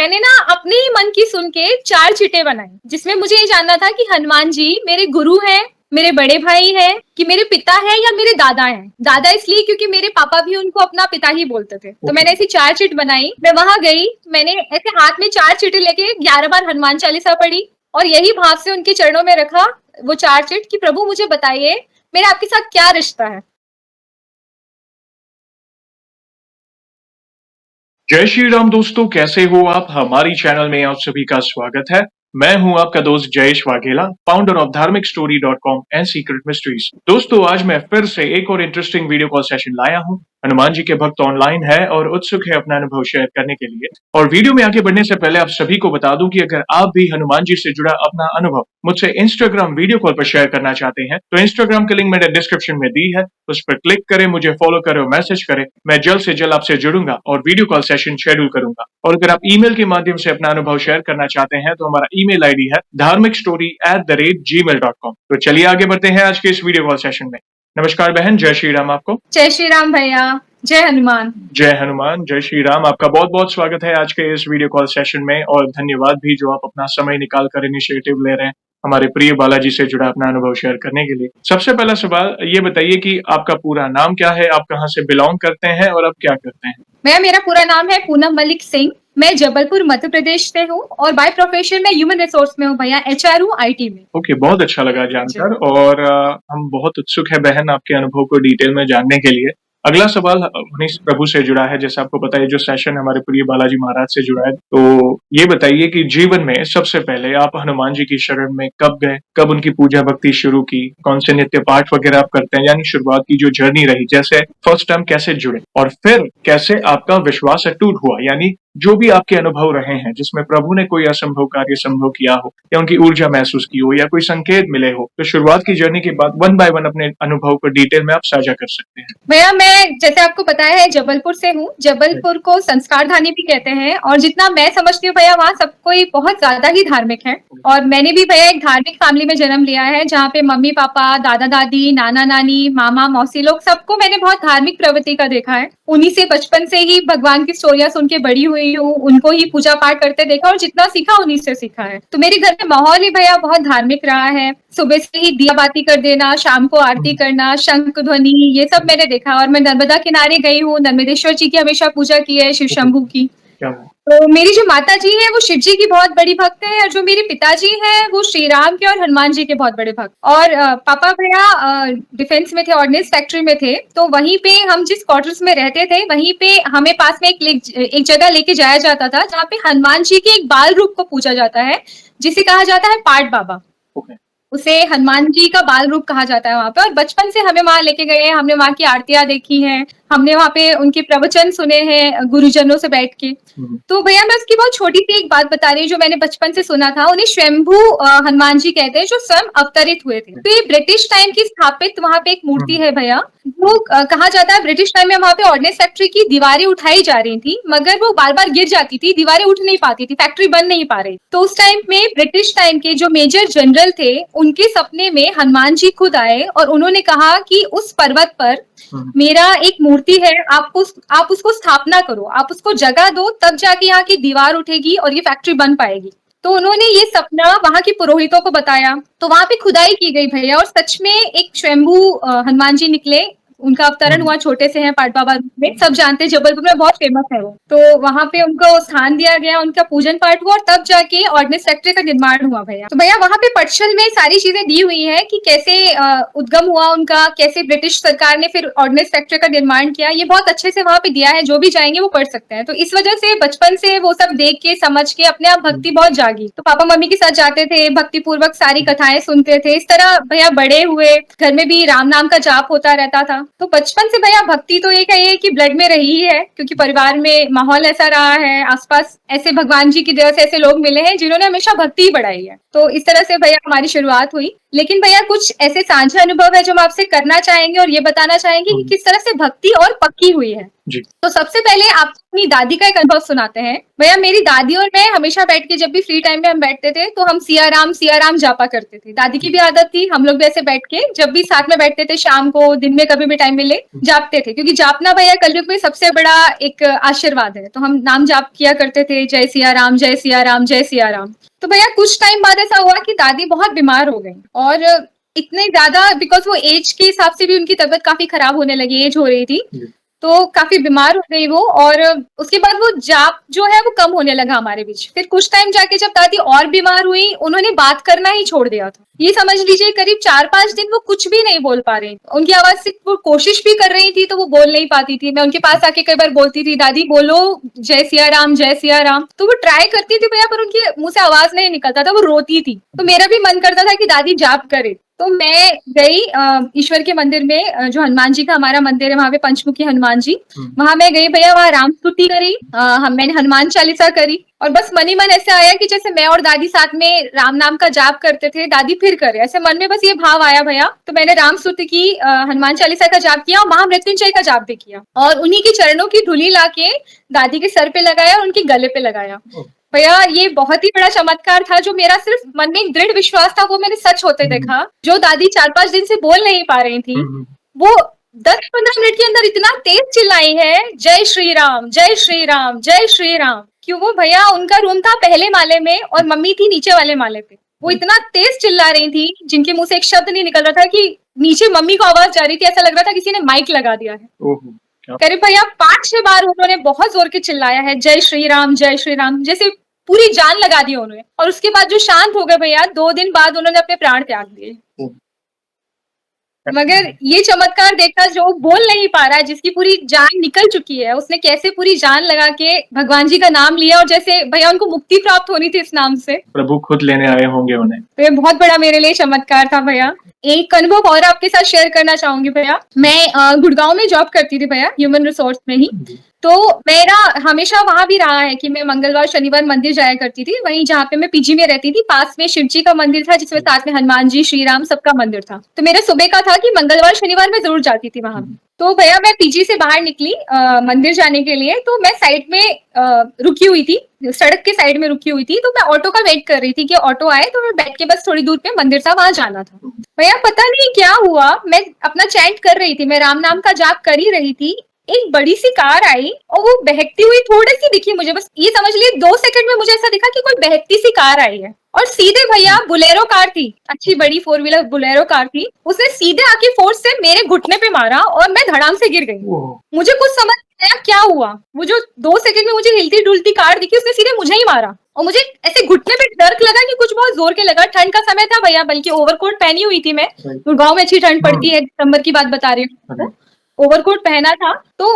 मैंने ना अपने ही मन की सुन के 4 चीटें बनाई, जिसमें मुझे ये जानना था कि हनुमान जी मेरे गुरु हैं, मेरे बड़े भाई हैं, कि मेरे पिता हैं या मेरे दादा हैं। दादा इसलिए क्योंकि मेरे पापा भी उनको अपना पिता ही बोलते थे। तो मैंने ऐसी 4 चीट बनाई। मैं वहां गई, मैंने ऐसे हाथ में 4 चीटें लेके 11 बार हनुमान चालीसा पढ़ी और यही भाव से उनके चरणों में रखा वो 4 चीट कि प्रभु मुझे बताइए मेरा आपके साथ क्या रिश्ता है। जय श्री राम दोस्तों, कैसे हो आप? हमारी चैनल में आप सभी का स्वागत है। मैं हूं आपका दोस्त जयेश वाघेला, फाउंडर ऑफ धार्मिकस्टोरी.com एंड सीक्रेट मिस्ट्रीज। दोस्तों, आज मैं फिर से एक और इंटरेस्टिंग वीडियो कॉल सेशन लाया हूं। हनुमान जी के भक्त ऑनलाइन है और उत्सुक है अपना अनुभव शेयर करने के लिए। और वीडियो में आगे बढ़ने से पहले आप सभी को बता दूं कि अगर आप भी हनुमान जी से जुड़ा अपना अनुभव मुझसे इंस्टाग्राम वीडियो कॉल पर शेयर करना चाहते हैं तो इंस्टाग्राम की लिंक मैंने डिस्क्रिप्शन में दी है, उस पर क्लिक करें, मुझे फॉलो करें और मैसेज करें। मैं जल्द से जल्द आपसे जुड़ूंगा और वीडियो कॉल सेशन शेड्यूल करूंगा। और अगर आप ईमेल के माध्यम से अपना अनुभव शेयर करना चाहते हैं तो हमारा ईमेल आईडी है dharmikstory@gmail.com। तो चलिए आगे बढ़ते हैं आज के इस वीडियो कॉल सेशन में। नमस्कार बहन, जय श्री राम आपको। जय श्री राम भैया, जय हनुमान। जय हनुमान, जय श्री राम। आपका बहुत बहुत स्वागत है आज के इस वीडियो कॉल सेशन में और धन्यवाद भी जो आप अपना समय निकाल कर इनिशिएटिव ले रहे हैं हमारे प्रिय बालाजी से जुड़ा अपना अनुभव शेयर करने के लिए। सबसे पहला सवाल ये बताइए कि आपका पूरा नाम क्या है, आप कहाँ से बिलोंग करते हैं और आप क्या करते हैं? भैया मेरा पूरा नाम है पूनम मलिक सिंह। मैं जबलपुर मध्य प्रदेश से हूँ और बाय प्रोफेशन में ह्यूमन रिसोर्स में हूँ भैया, HR हूँ IT में। ओके, बहुत अच्छा लगा जानकर और हम बहुत उत्सुक है बहन आपके अनुभव को डिटेल में जानने के लिए। अगला सवाल उन्हीं प्रभु से जुड़ा है। जैसे आपको पता है जो सेशन हमारे प्रिय बालाजी महाराज से जुड़ा है, तो ये बताइए कि जीवन में सबसे पहले आप हनुमान जी की शरण में कब गए, कब उनकी पूजा भक्ति शुरू की, कौन से नित्य पाठ वगैरह आप करते हैं, यानी शुरुआत की जो जर्नी रही, जैसे फर्स्ट टाइम कैसे जुड़े और फिर कैसे आपका विश्वास अटूट हुआ, यानी जो भी आपके अनुभव रहे हैं जिसमें प्रभु ने कोई असंभव कार्य संभव किया हो या उनकी ऊर्जा महसूस की हो या कोई संकेत मिले हो, तो शुरुआत की जर्नी के बाद वन बाय वन अपने अनुभव को डिटेल में आप साझा कर सकते हैं। भैया मैं जैसे आपको पता है जबलपुर से हूँ। जबलपुर को संस्कार धानी भी कहते हैं और जितना मैं समझती हूँ भैया वहाँ सब कोई बहुत ज्यादा ही धार्मिक है। और मैंने भी भैया एक धार्मिक फैमिली में जन्म लिया है जहाँ पे मम्मी पापा, दादा दादी, नाना नानी, मामा मौसी लोग सबको मैंने बहुत धार्मिक प्रवृत्ति का देखा है। उन्हीं से बचपन से ही भगवान की स्टोरियां सुन के बड़ी हुई हूँ, उनको ही पूजा पाठ करते देखा और जितना सीखा उन्हीं से सीखा है। तो मेरे घर में माहौल ही भैया बहुत धार्मिक रहा है। सुबह से ही दिया बाती कर देना, शाम को आरती करना, शंख ध्वनि, ये सब मैंने देखा। और मैं नर्मदा किनारे गई हूँ, नर्मदेश्वर जी की हमेशा पूजा की है, शिव शंभू की। तो मेरी जो माता जी है वो शिव जी की बहुत बड़ी भक्त है और जो मेरे पिताजी हैं वो श्री राम के और हनुमान जी के बहुत बड़े भक्त। और पापा भैया डिफेंस में थे, ऑर्डिनेंस फैक्ट्री में थे। तो वहीं पे हम जिस क्वार्टर्स में रहते थे वहीं पे हमें पास में एक जगह लेके जाया जाता था जहाँ पे हनुमान जी के एक बाल रूप को पूजा जाता है, जिसे कहा जाता है पाट बाबा। उसे हनुमान जी का बाल रूप कहा जाता है वहां पे। और बचपन से हमें वहां लेके गए हैं, हमने वहां की आरतियां देखी हैं, हमने वहां पे उनके प्रवचन सुने हैं गुरुजनों से बैठ के। तो भैया मैं उसकी बहुत छोटी सी एक बात बता रही हूँ जो मैंने बचपन से सुना था। उन्हें स्वयंभू हनुमान जी कहते हैं जो स्वयं अवतरित हुए थे। तो ये ब्रिटिश टाइम की स्थापित वहां पे एक मूर्ति है भैया। वो कहा जाता है ब्रिटिश टाइम में वहां पे ऑर्डिनेंस फैक्ट्री की दीवारें उठाई जा रही थी मगर वो बार बार गिर जाती थी, दीवारें उठ नहीं पाती थी, फैक्ट्री बन नहीं पा रही। तो उस टाइम में ब्रिटिश टाइम के जो मेजर जनरल थे उनके सपने में हनुमान जी खुद आए और उन्होंने कहा कि उस पर्वत पर मेरा एक मूर्ति है, आप उसको स्थापना करो, आप उसको जगह दो, तब जाके यहाँ की दीवार उठेगी और ये फैक्ट्री बन पाएगी। तो उन्होंने ये सपना वहां के पुरोहितों को बताया। तो वहां पे खुदाई की गई भैया और सच में एक स्वयंभू हनुमान जी निकले। उनका अवतरण हुआ, छोटे से हैं पाट बाबा रूप में, सब जानते हैं, जबलपुर में बहुत फेमस है वो। तो वहां पे उनको स्थान दिया गया, उनका पूजन पाठ हुआ और तब जाके ऑर्डिनेंस फैक्ट्री का निर्माण हुआ भैया। तो भैया वहां पे पटशल में सारी चीजें दी हुई है कि कैसे उद्गम हुआ उनका, कैसे ब्रिटिश सरकार ने फिर ऑर्डिनेंस फैक्ट्री का निर्माण किया, ये बहुत अच्छे से वहां पे दिया है। जो भी जाएंगे वो पढ़ सकते हैं। तो इस वजह से बचपन से वो सब देख के समझ के अपने आप भक्ति बहुत जागी। तो पापा मम्मी के साथ जाते थे, भक्ति पूर्वक सारी कथाएं सुनते थे। इस तरह भैया बड़े हुए, घर में भी राम नाम का जाप होता रहता था। तो बचपन से भैया भक्ति तो एक है कि ब्लड में रही ही है, क्योंकि परिवार में माहौल ऐसा रहा है, आसपास ऐसे भगवान जी की दया से ऐसे लोग मिले हैं जिन्होंने हमेशा भक्ति ही बढ़ाई है। तो इस तरह से भैया हमारी शुरुआत हुई। लेकिन भैया कुछ ऐसे साझा अनुभव है जो हम आपसे करना चाहेंगे और ये बताना चाहेंगे कि किस तरह से भक्ति और पक्की हुई है। जी। तो सबसे पहले आपको अपनी दादी का एक अनुभव सुनाते हैं। भैया मेरी दादी और मैं हमेशा बैठ के जब भी फ्री टाइम में हम बैठते थे तो हम सिया राम जापा करते थे। दादी की भी आदत थी, हम लोग भी ऐसे बैठ के जब भी साथ में बैठते थे शाम को, दिन में कभी भी टाइम मिले जापते थे, क्योंकि जापना भैया कलयुग में सबसे बड़ा एक आशीर्वाद है। तो हम नाम जाप किया करते थे, जय सिया राम, जय सिया राम, जय सिया राम। तो भैया कुछ टाइम बाद ऐसा हुआ कि दादी बहुत बीमार हो गई और इतने ज्यादा, बिकॉज वो एज के हिसाब से भी उनकी तबीयत काफी खराब होने लगी, एज हो रही थी, तो काफी बीमार हो गई वो। और उसके बाद वो जाप जो है वो कम होने लगा हमारे बीच। फिर कुछ टाइम जाके जब दादी और बीमार हुई, उन्होंने बात करना ही छोड़ दिया था। ये समझ लीजिए करीब 4-5 दिन वो कुछ भी नहीं बोल पा रही। उनकी आवाज से वो कोशिश भी कर रही थी तो वो बोल नहीं पाती थी। मैं उनके पास आके कई बार बोलती थी, दादी बोलो जय सिया राम, जय सिया राम। तो वो ट्राई करती थी भैया, पर उनके मुंह से आवाज नहीं निकलता था, वो रोती थी। तो मेरा भी मन करता था कि दादी जाप करे। तो मैं गई ईश्वर के मंदिर में, जो हनुमान जी का हमारा मंदिर है, वहां पे पंचमुखी हनुमान जी, वहां मैं गई भैया, वहां राम स्तुति करी, मैंने हनुमान चालीसा करी। और बस मन ही मन ऐसे आया कि जैसे मैं और दादी साथ में राम नाम का जाप करते थे, दादी फिर करे, ऐसे मन में बस ये भाव आया भैया। तो मैंने राम स्तुति की, हनुमान चालीसा का जाप किया और महामृत्युंजय का जाप भी किया, और उन्हीं की चरणों की धूली लाके दादी के सर पे लगाया और उनके गले पे लगाया। भैया ये बहुत ही बड़ा चमत्कार था, जो मेरा सिर्फ मन में एक दृढ़ विश्वास था वो मैंने सच होते देखा। जो दादी 4-5 दिन से बोल नहीं पा रही थी, वो 10-15 मिनट के अंदर इतना तेज चिल्लाई है, जय श्री राम, जय श्री राम, जय श्री राम। क्यों, वो भैया उनका रूम था पहले माले में और मम्मी थी नीचे वाले माले पे। वो इतना तेज चिल्ला रही थी, जिनके मुंह से एक शब्द नहीं निकल रहा था, कि नीचे मम्मी को आवाज जा रही थी, ऐसा लग रहा था किसी ने माइक लगा दिया है। करीब भैया 5-6 बार उन्होंने बहुत जोर के चिल्लाया है, जय श्री राम, जय श्री राम, जैसे पूरी जान लगा दी उन्होंने। और उसके बाद जो शांत हो गए भैया, 2 दिन बाद उन्होंने अपने प्राण त्याग दिए। मगर ये चमत्कार देखा, जो बोल नहीं पा रहा है, जिसकी पूरी जान निकल चुकी है, उसने कैसे पूरी जान लगा के भगवान जी का नाम लिया, और जैसे भैया उनको मुक्ति प्राप्त होनी थी इस नाम से, प्रभु खुद लेने आए होंगे उन्हें। तो ये बहुत बड़ा मेरे लिए चमत्कार था भैया। एक अनुभव और आपके साथ शेयर करना चाहूंगी भैया। मैं गुड़गांव में जॉब करती थी भैया, ह्यूमन रिसोर्स में ही। तो मेरा हमेशा वहां भी रहा है कि मैं मंगलवार शनिवार मंदिर जाया करती थी, वहीं जहाँ पे मैं पीजी में रहती थी, पास में शिव जी का मंदिर था, जिसमें साथ में हनुमान जी, श्री राम, सबका मंदिर था। तो मेरा सुबह का था कि मंगलवार शनिवार मैं जरूर जाती थी वहां। तो भैया मैं पीजी से बाहर निकली मंदिर जाने के लिए, तो मैं साइड में रुकी हुई थी, सड़क के साइड में रुकी हुई थी। तो मैं ऑटो का वेट कर रही थी कि ऑटो आए, तो मैं बैठ के बस थोड़ी दूर पे मंदिर था, वहां जाना था। भैया पता नहीं क्या हुआ, मैं अपना चैंट कर रही थी, मैं राम नाम का जाप कर ही रही थी। एक बड़ी सी कार आई और वो बहकती हुई थोड़ी सी दिखी मुझे, बस ये समझ लिए 2 सेकंड में मुझे ऐसा दिखा कि कोई बहकती सी कार आई है, और सीधे भैया बुलेरो कार थी, अच्छी बड़ी 4 व्हीलर बुलेरो कार थी, उसने सीधे आके फोर्स से मेरे घुटने पे मारा और मैं धड़ाम से गिर गई। मुझे कुछ समझ नहीं आया क्या हुआ, वो जो 2 सेकंड में मुझे हिलती डुलती कार दिखी, उसने सीधे मुझे ही मारा, और मुझे ऐसे घुटने पे डर लगा कि कुछ बहुत जोर के लगा। ठंड का समय था भैया, बल्कि ओवरकोट पहनी हुई थी मैं, गुड़गांव में अच्छी ठंड पड़ती है, दिसंबर की बात बता रही हूँ, ओवरकोट पहना था। तो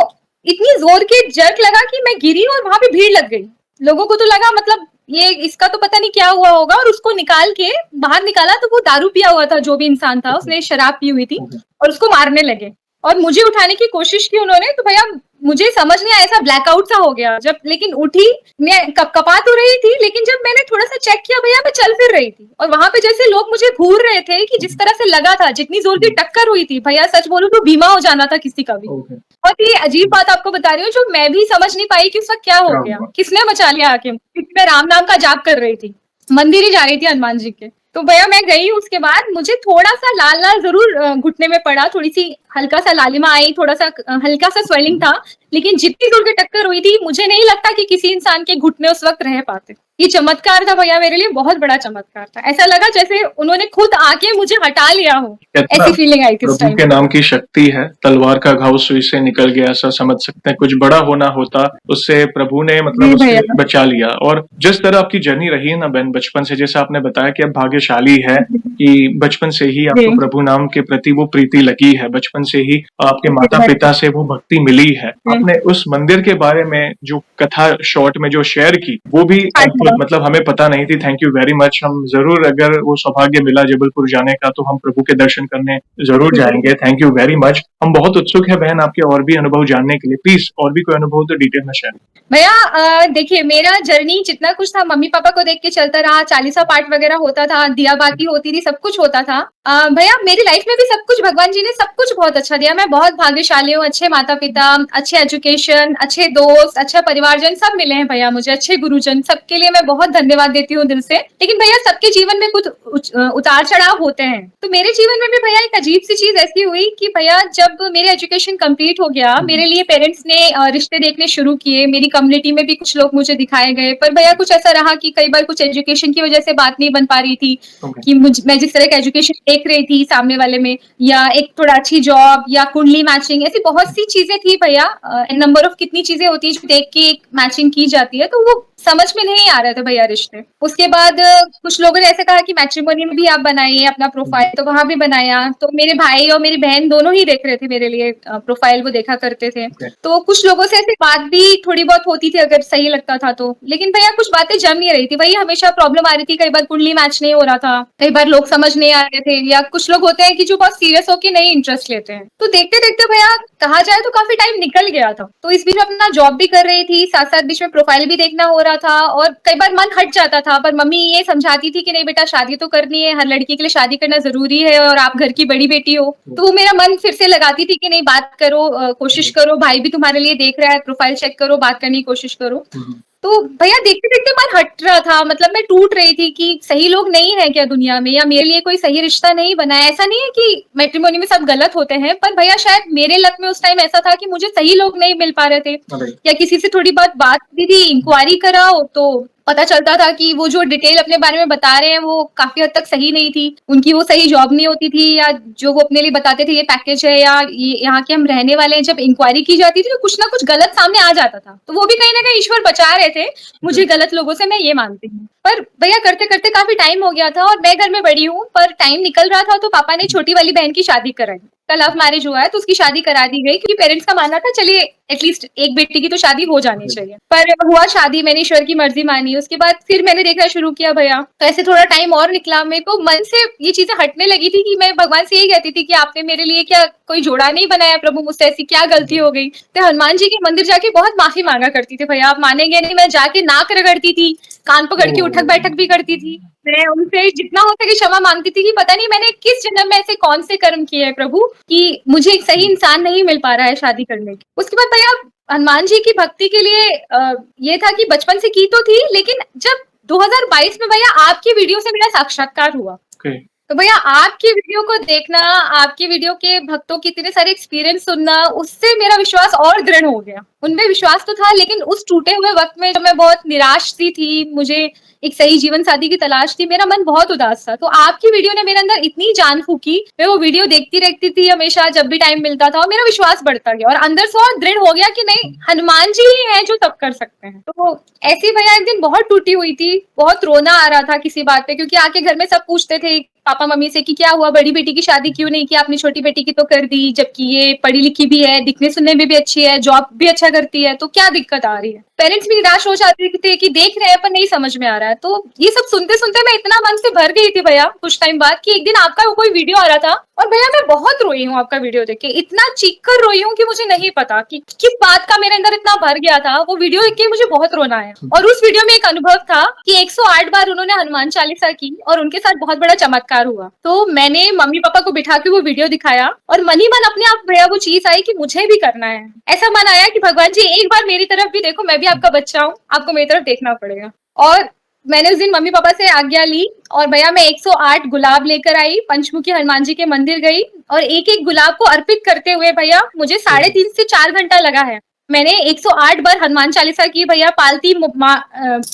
इतनी जोर के जर्क लगा कि मैं गिरी और वहां पे भीड़ लग गई। लोगों को तो लगा मतलब ये इसका तो पता नहीं क्या हुआ होगा, और उसको निकाल के बाहर निकाला तो वो दारू पिया हुआ था, जो भी इंसान था उसने शराब पी हुई थी, और उसको मारने लगे और मुझे उठाने की कोशिश की उन्होंने। तो भैया मुझे समझ नहीं आया, ऐसा ब्लैकआउट सा हो गया जब, लेकिन उठी, मैं कपा तो रही थी, लेकिन जब मैंने थोड़ा सा चेक किया भैया, मैं चल फिर रही थी, और वहां पे जैसे लोग मुझे घूर रहे थे कि जिस तरह से लगा था, जितनी जोर की टक्कर हुई थी भैया, सच बोलूं तो बीमा हो जाना था किसी का भी। बहुत ही अजीब बात आपको बता रही हूँ, जो मैं भी समझ नहीं पाई कि उसका क्या हो गया, किसने बचा लिया आके, क्योंकि मैं राम नाम का जाप कर रही थी, मंदिर ही जा रही थी हनुमान जी के। तो भैया मैं गई, उसके बाद मुझे थोड़ा सा लाल लाल जरूर घुटने में पड़ा, थोड़ी सी हल्का सा लालिमा आई, थोड़ा सा हल्का सा स्वेलिंग था, लेकिन जितनी जोर की टक्कर हुई थी, मुझे नहीं लगता कि किसी इंसान के घुटने उस वक्त रह पाते। ये चमत्कार था भैया, मेरे लिए बहुत बड़ा चमत्कार था। ऐसा लगा जैसे उन्होंने खुद आके मुझे हटा लिया हो, ऐसी फीलिंग आई थी उस टाइम। प्रभु के नाम की शक्ति है, तलवार का घाव सुई से निकल गया, ऐसा समझ सकते हैं। कुछ बड़ा होना होता, उससे प्रभु ने मतलब उससे बचा लिया। और जिस तरह आपकी जर्नी रही है ना बहन, बचपन से, जैसा आपने बताया कि आप भाग्यशाली है कि बचपन से ही आपको प्रभु नाम के प्रति वो प्रीति लगी है, बचपन से ही आपके माता पिता से वो भक्ति मिली है। आपने उस मंदिर के बारे में जो कथा शॉर्ट में जो शेयर की, वो भी मतलब हमें पता नहीं थी। Thank you very much. हम जरूर, अगर वो सौभाग्य मिला जबलपुर जाने का, तो हम प्रभु के दर्शन करने जरूर जाएंगे। Thank you very much. हम बहुत उत्सुक है बहन आपके और भी अनुभव जानने के लिए। प्लीज और भी कोई अनुभव तो डिटेल में शेयर। भैया देखिए, मेरा जर्नी जितना कुछ था मम्मी पापा को देख के चलता रहा, चालीसा पाठ वगैरह होता था, दिया बाती होती थी, सब कुछ होता था। भैया मेरी लाइफ में भी सब कुछ भगवान जी ने सब कुछ बहुत अच्छा दिया। मैं बहुत भाग्यशाली हूँ, अच्छे माता पिता, अच्छे एजुकेशन, अच्छे दोस्त, अच्छा परिवारजन सब मिले हैं भैया मुझे, अच्छे गुरुजन, सबके लिए मैं बहुत धन्यवाद देती हूँ दिल से। लेकिन भैया सबके जीवन में कुछ उतार-चढ़ाव होते हैं। तो मेरे जीवन में भी भैया एक अजीब-सी चीज़ ऐसी हुई कि भैया जब मेरी एजुकेशन कंप्लीट हो गया, मेरे लिए पेरेंट्स ने रिश्ते देखने शुरू किए, मेरी कम्युनिटी में भी कुछ लोग मुझे दिखाए गए। पर भैया कुछ ऐसा रहा कि कई बार कुछ एजुकेशन की वजह से बात नहीं बन पा रही थी कि मैं जिस तरह का एजुकेशन देख रही थी सामने वाले में, या एक थोड़ा अच्छी जॉब या कुंडली मैचिंग, ऐसी बहुत सी चीजें थी भैया। नंबर ऑफ कितनी चीजें होती है जो देख के एक मैचिंग की जाती है, तो वो समझ में नहीं आ रहे थे भैया रिश्ते। उसके बाद कुछ लोगों ने ऐसे कहा कि मैट्रिमोनी में भी आप बनाइए अपना प्रोफाइल, तो वहां भी बनाया। तो मेरे भाई और मेरी बहन दोनों ही देख रहे थे मेरे लिए प्रोफाइल, वो देखा करते थे। तो कुछ लोगों से ऐसी बात भी थोड़ी बहुत होती थी अगर सही लगता था तो। लेकिन भैया कुछ बातें जम नहीं रही थी, वही हमेशा प्रॉब्लम आ रही थी। कई बार कुंडली मैच नहीं हो रहा था, कई बार लोग समझ नहीं आ रहे थे, या कुछ लोग होते हैं कि जो बहुत सीरियस होकर नहीं इंटरेस्ट लेते हैं। तो देखते देखते भैया कहा जाए तो काफी टाइम निकल गया था। तो इस बीच में अपना जॉब भी कर रही थी, साथ साथ बीच में प्रोफाइल भी देखना हो रहा था, और कई बार मन हट जाता था। पर मम्मी ये समझाती थी कि नहीं बेटा, शादी तो करनी है, हर लड़की के लिए शादी करना जरूरी है, और आप घर की बड़ी बेटी हो। तो वो मेरा मन फिर से लगाती थी कि नहीं बात करो, कोशिश करो, भाई भी तुम्हारे लिए देख रहा है, प्रोफाइल चेक करो, बात करने की कोशिश करो। तो भैया देखते देखते मन हट रहा था, मतलब मैं टूट रही थी कि सही लोग नहीं है क्या दुनिया में, या मेरे लिए कोई सही रिश्ता नहीं बना है। ऐसा नहीं है कि मैट्रिमोनी में सब गलत होते हैं, पर भैया शायद मेरे लक में उस टाइम ऐसा था कि मुझे सही लोग नहीं मिल पा रहे थे, या किसी से थोड़ी बहुत बात की थी, इंक्वायरी कराओ तो पता चलता था कि वो जो डिटेल अपने बारे में बता रहे हैं वो काफी हद तक सही नहीं थी, उनकी वो सही जॉब नहीं होती थी, या जो वो अपने लिए बताते थे ये पैकेज है या ये यहाँ के हम रहने वाले हैं, जब इंक्वायरी की जाती थी तो कुछ ना कुछ गलत सामने आ जाता था। तो वो भी कहीं ना कहीं ईश्वर बचा रहे थे मुझे गलत लोगों से, मैं ये मानती हूँ। पर भैया करते करते काफी टाइम हो गया था, और मैं घर में बड़ी हूँ, पर टाइम निकल रहा था तो पापा ने छोटी वाली बहन की शादी कराई। का लव मैरिज हुआ है तो उसकी शादी करा दी गई, क्योंकि पेरेंट्स का मानना था चलिए एटलीस्ट एक बेटी की तो शादी हो जानी चाहिए। पर हुआ शादी, मैंने ईश्वर की मर्जी मानी। उसके बाद फिर मैंने देखना शुरू किया भैया, तो ऐसे थोड़ा टाइम और निकला, मेरे को मन से ये चीजें हटने लगी थी कि मैं भगवान से यही कहती थी कि आपने मेरे लिए क्या कोई जोड़ा नहीं बनाया प्रभु, मुझसे ऐसी क्या गलती हो गई। तो हनुमान जी के मंदिर जाके बहुत माफी मांगा करती थी भैया, आप मानेंगे नहीं, मैं जाके नाक रगड़ती थी, कान पकड़ के उठक बैठक भी करती थी। मैं उनसे जितना हो सके क्षमा मांगती थी कि पता नहीं मैंने किस जन्म में ऐसे कौन से कर्म किए हैं प्रभु कि मुझे एक सही इंसान नहीं मिल पा रहा है शादी करने की। उसके बाद भैया हनुमान जी की भक्ति के लिए ये था कि बचपन से की तो थी, लेकिन जब 2022 में भैया आपकी वीडियो से मेरा साक्षात्कार हुआ, तो भैया आपकी वीडियो को देखना, आपकी वीडियो के भक्तों के इतने सारे एक्सपीरियंस सुनना, उससे मेरा विश्वास और दृढ़ हो गया। उनमें विश्वास तो था, लेकिन उस टूटे हुए वक्त में जब मैं बहुत निराश सी थी, मुझे एक सही जीवन साथी की तलाश थी, मेरा मन बहुत उदास था, तो आपकी वीडियो ने मेरे अंदर इतनी जान फूकी, मैं वो वीडियो देखती रहती थी हमेशा जब भी टाइम मिलता था, और मेरा विश्वास बढ़ता गया, और अंदर से और दृढ़ हो गया कि नहीं, हनुमान जी ही हैं जो सब कर सकते हैं। तो ऐसी भैया एक दिन बहुत टूटी हुई थी, बहुत रोना आ रहा था किसी बात पे, क्योंकि आके घर में सब पूछते थे पापा मम्मी से कि क्या हुआ, बड़ी बेटी की शादी क्यों नहीं की आपने, छोटी बेटी की तो कर दी, जबकि ये पढ़ी लिखी भी है, दिखने सुनने में भी अच्छी है, जॉब भी अच्छा करती है, तो क्या दिक्कत आ रही है। पेरेंट्स भी निराश हो जाते थे कि देख रहे हैं पर नहीं समझ में आ रहा है। तो ये सब सुनते सुनते मैं इतना मन से भर गई थी भैया कुछ टाइम बाद, कि एक दिन आपका कोई वीडियो आ रहा था, और भैया मैं बहुत रोई हूँ आपका वीडियो देख के, इतना चीख कर रोई हूँ कि मुझे नहीं पता कि किस बात का मेरे अंदर इतना भर गया था। वो वीडियो देख के मुझे बहुत रोना आया, और उस वीडियो में एक अनुभव था कि 108 बार उन्होंने हनुमान चालीसा की, और उनके साथ बहुत बड़ा चमत्कार हुआ। तो मैंने मम्मी पापा को बिठा के वो वीडियो दिखाया, और मन ही मन अपने आप भैया वो चीज आई कि मुझे भी करना है। ऐसा मन आया कि भगवान जी एक बार मेरी तरफ भी देखो, मैं भी आपका बच्चा हूँ, आपको मेरी तरफ देखना पड़ेगा। और मैंने उस दिन मम्मी पापा से आज्ञा ली, और भैया मैं 108 गुलाब लेकर आई, पंचमुखी हनुमान जी के मंदिर गई, और एक एक गुलाब को अर्पित करते हुए भैया मुझे 3.5 से 4 घंटा लगा है। मैंने 108 बार हनुमान चालीसा की भैया, पालती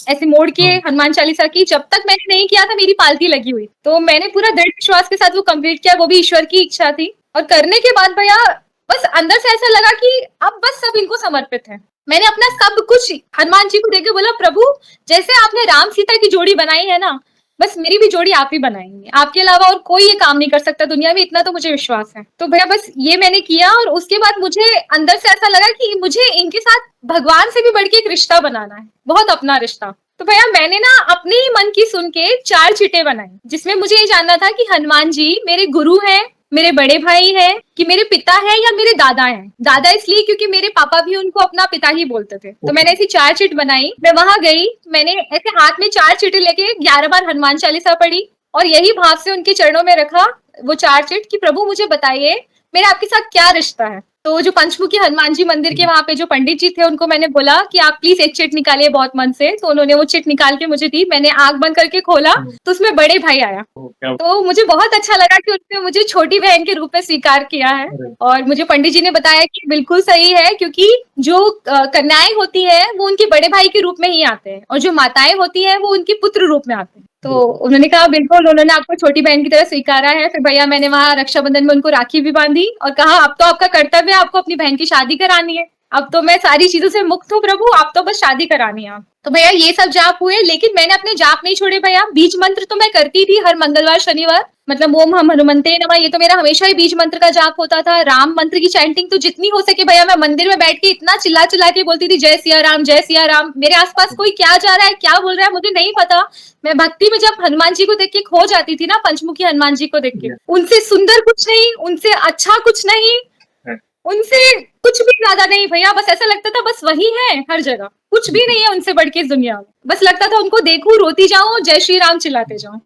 ऐसे मोड़ के हनुमान चालीसा की, जब तक मैंने नहीं किया था मेरी पालती लगी हुई। तो मैंने पूरा दृढ़ विश्वास के साथ वो कंप्लीट किया, वो भी ईश्वर की इच्छा थी। और करने के बाद भैया बस अंदर से ऐसा लगा कि अब बस सब इनको समर्पित है। मैंने अपना सब कुछ हनुमान जी को देके बोला, प्रभु जैसे आपने राम सीता की जोड़ी बनाई है ना, बस मेरी भी जोड़ी आप ही बनाएंगे, आपके अलावा और कोई ये काम नहीं कर सकता दुनिया में, इतना तो मुझे विश्वास है। तो भैया बस ये मैंने किया, और उसके बाद मुझे अंदर से ऐसा लगा कि मुझे इनके साथ भगवान से भी बढ़ के एक रिश्ता बनाना है, बहुत अपना रिश्ता। तो भैया मैंने ना अपने ही मन की सुन के 4 चिटें बनाई, जिसमें मुझे ये जानना था कि हनुमान जी मेरे गुरु हैं, मेरे बड़े भाई हैं, कि मेरे पिता है या मेरे दादा हैं। दादा इसलिए क्योंकि मेरे पापा भी उनको अपना पिता ही बोलते थे। तो मैंने ऐसी 4 चिट बनाई, मैं वहां गई, मैंने ऐसे हाथ में 4 चिटें लेके 11 बार हनुमान चालीसा पढ़ी, और यही भाव से उनके चरणों में रखा वो 4 चिट कि प्रभु मुझे बताइए मेरा आपके साथ क्या रिश्ता है। तो जो पंचमुखी हनुमान जी मंदिर के वहाँ पे जो पंडित जी थे उनको मैंने बोला कि आप प्लीज एक चिट निकालिए बहुत मन से। तो उन्होंने वो चिट निकाल के मुझे दी। मैंने आंख बंद करके खोला तो उसमें बड़े भाई आया। तो मुझे बहुत अच्छा लगा कि उन्होंने मुझे छोटी बहन के रूप में स्वीकार किया है। और मुझे पंडित जी ने बताया कि बिल्कुल सही है, क्योंकि जो कन्याएं होती है वो उनके बड़े भाई के रूप में ही आते हैं और जो माताएं होती है वो उनके पुत्र रूप में आते हैं। तो उन्होंने कहा बिल्कुल, उन्होंने आपको छोटी बहन की तरह स्वीकारा है। फिर भैया मैंने वहां रक्षाबंधन में उनको राखी भी बांधी और कहा अब तो आपका कर्तव्य है, आपको अपनी बहन की शादी करानी है। अब तो मैं सारी चीजों से मुक्त हूँ प्रभु, आप तो बस शादी करानी है। तो भैया ये सब जाप हुए, लेकिन मैंने अपने जाप नहीं छोड़े भैया। बीज मंत्र तो मैं करती थी हर मंगलवार शनिवार, मतलब ओम हम हनुमंते नमः, ये तो मेरा हमेशा ही बीज मंत्र का जाप होता था। राम मंत्र की चैंटिंग तो जितनी हो सके भैया मैं मंदिर में बैठ के इतना चिल्ला चिल्ला के बोलती थी, जय सिया राम जय सिया राम। मेरे आसपास कोई क्या जा रहा है क्या बोल रहा है मुझे नहीं पता। मैं भक्ति में जब हनुमान जी को देख के खो जाती थी ना, पंचमुखी हनुमान जी को देख के, उनसे सुंदर कुछ नहीं, उनसे अच्छा कुछ नहीं, उनसे कुछ भी ज्यादा नहीं भैया। बस ऐसा लगता था बस वही है हर जगह, कुछ भी नहीं है उनसे बढ़ के इस दुनिया में। बस लगता था उनको देखूं, रोती जाऊं, जय श्री राम चिल्लाते जाऊं।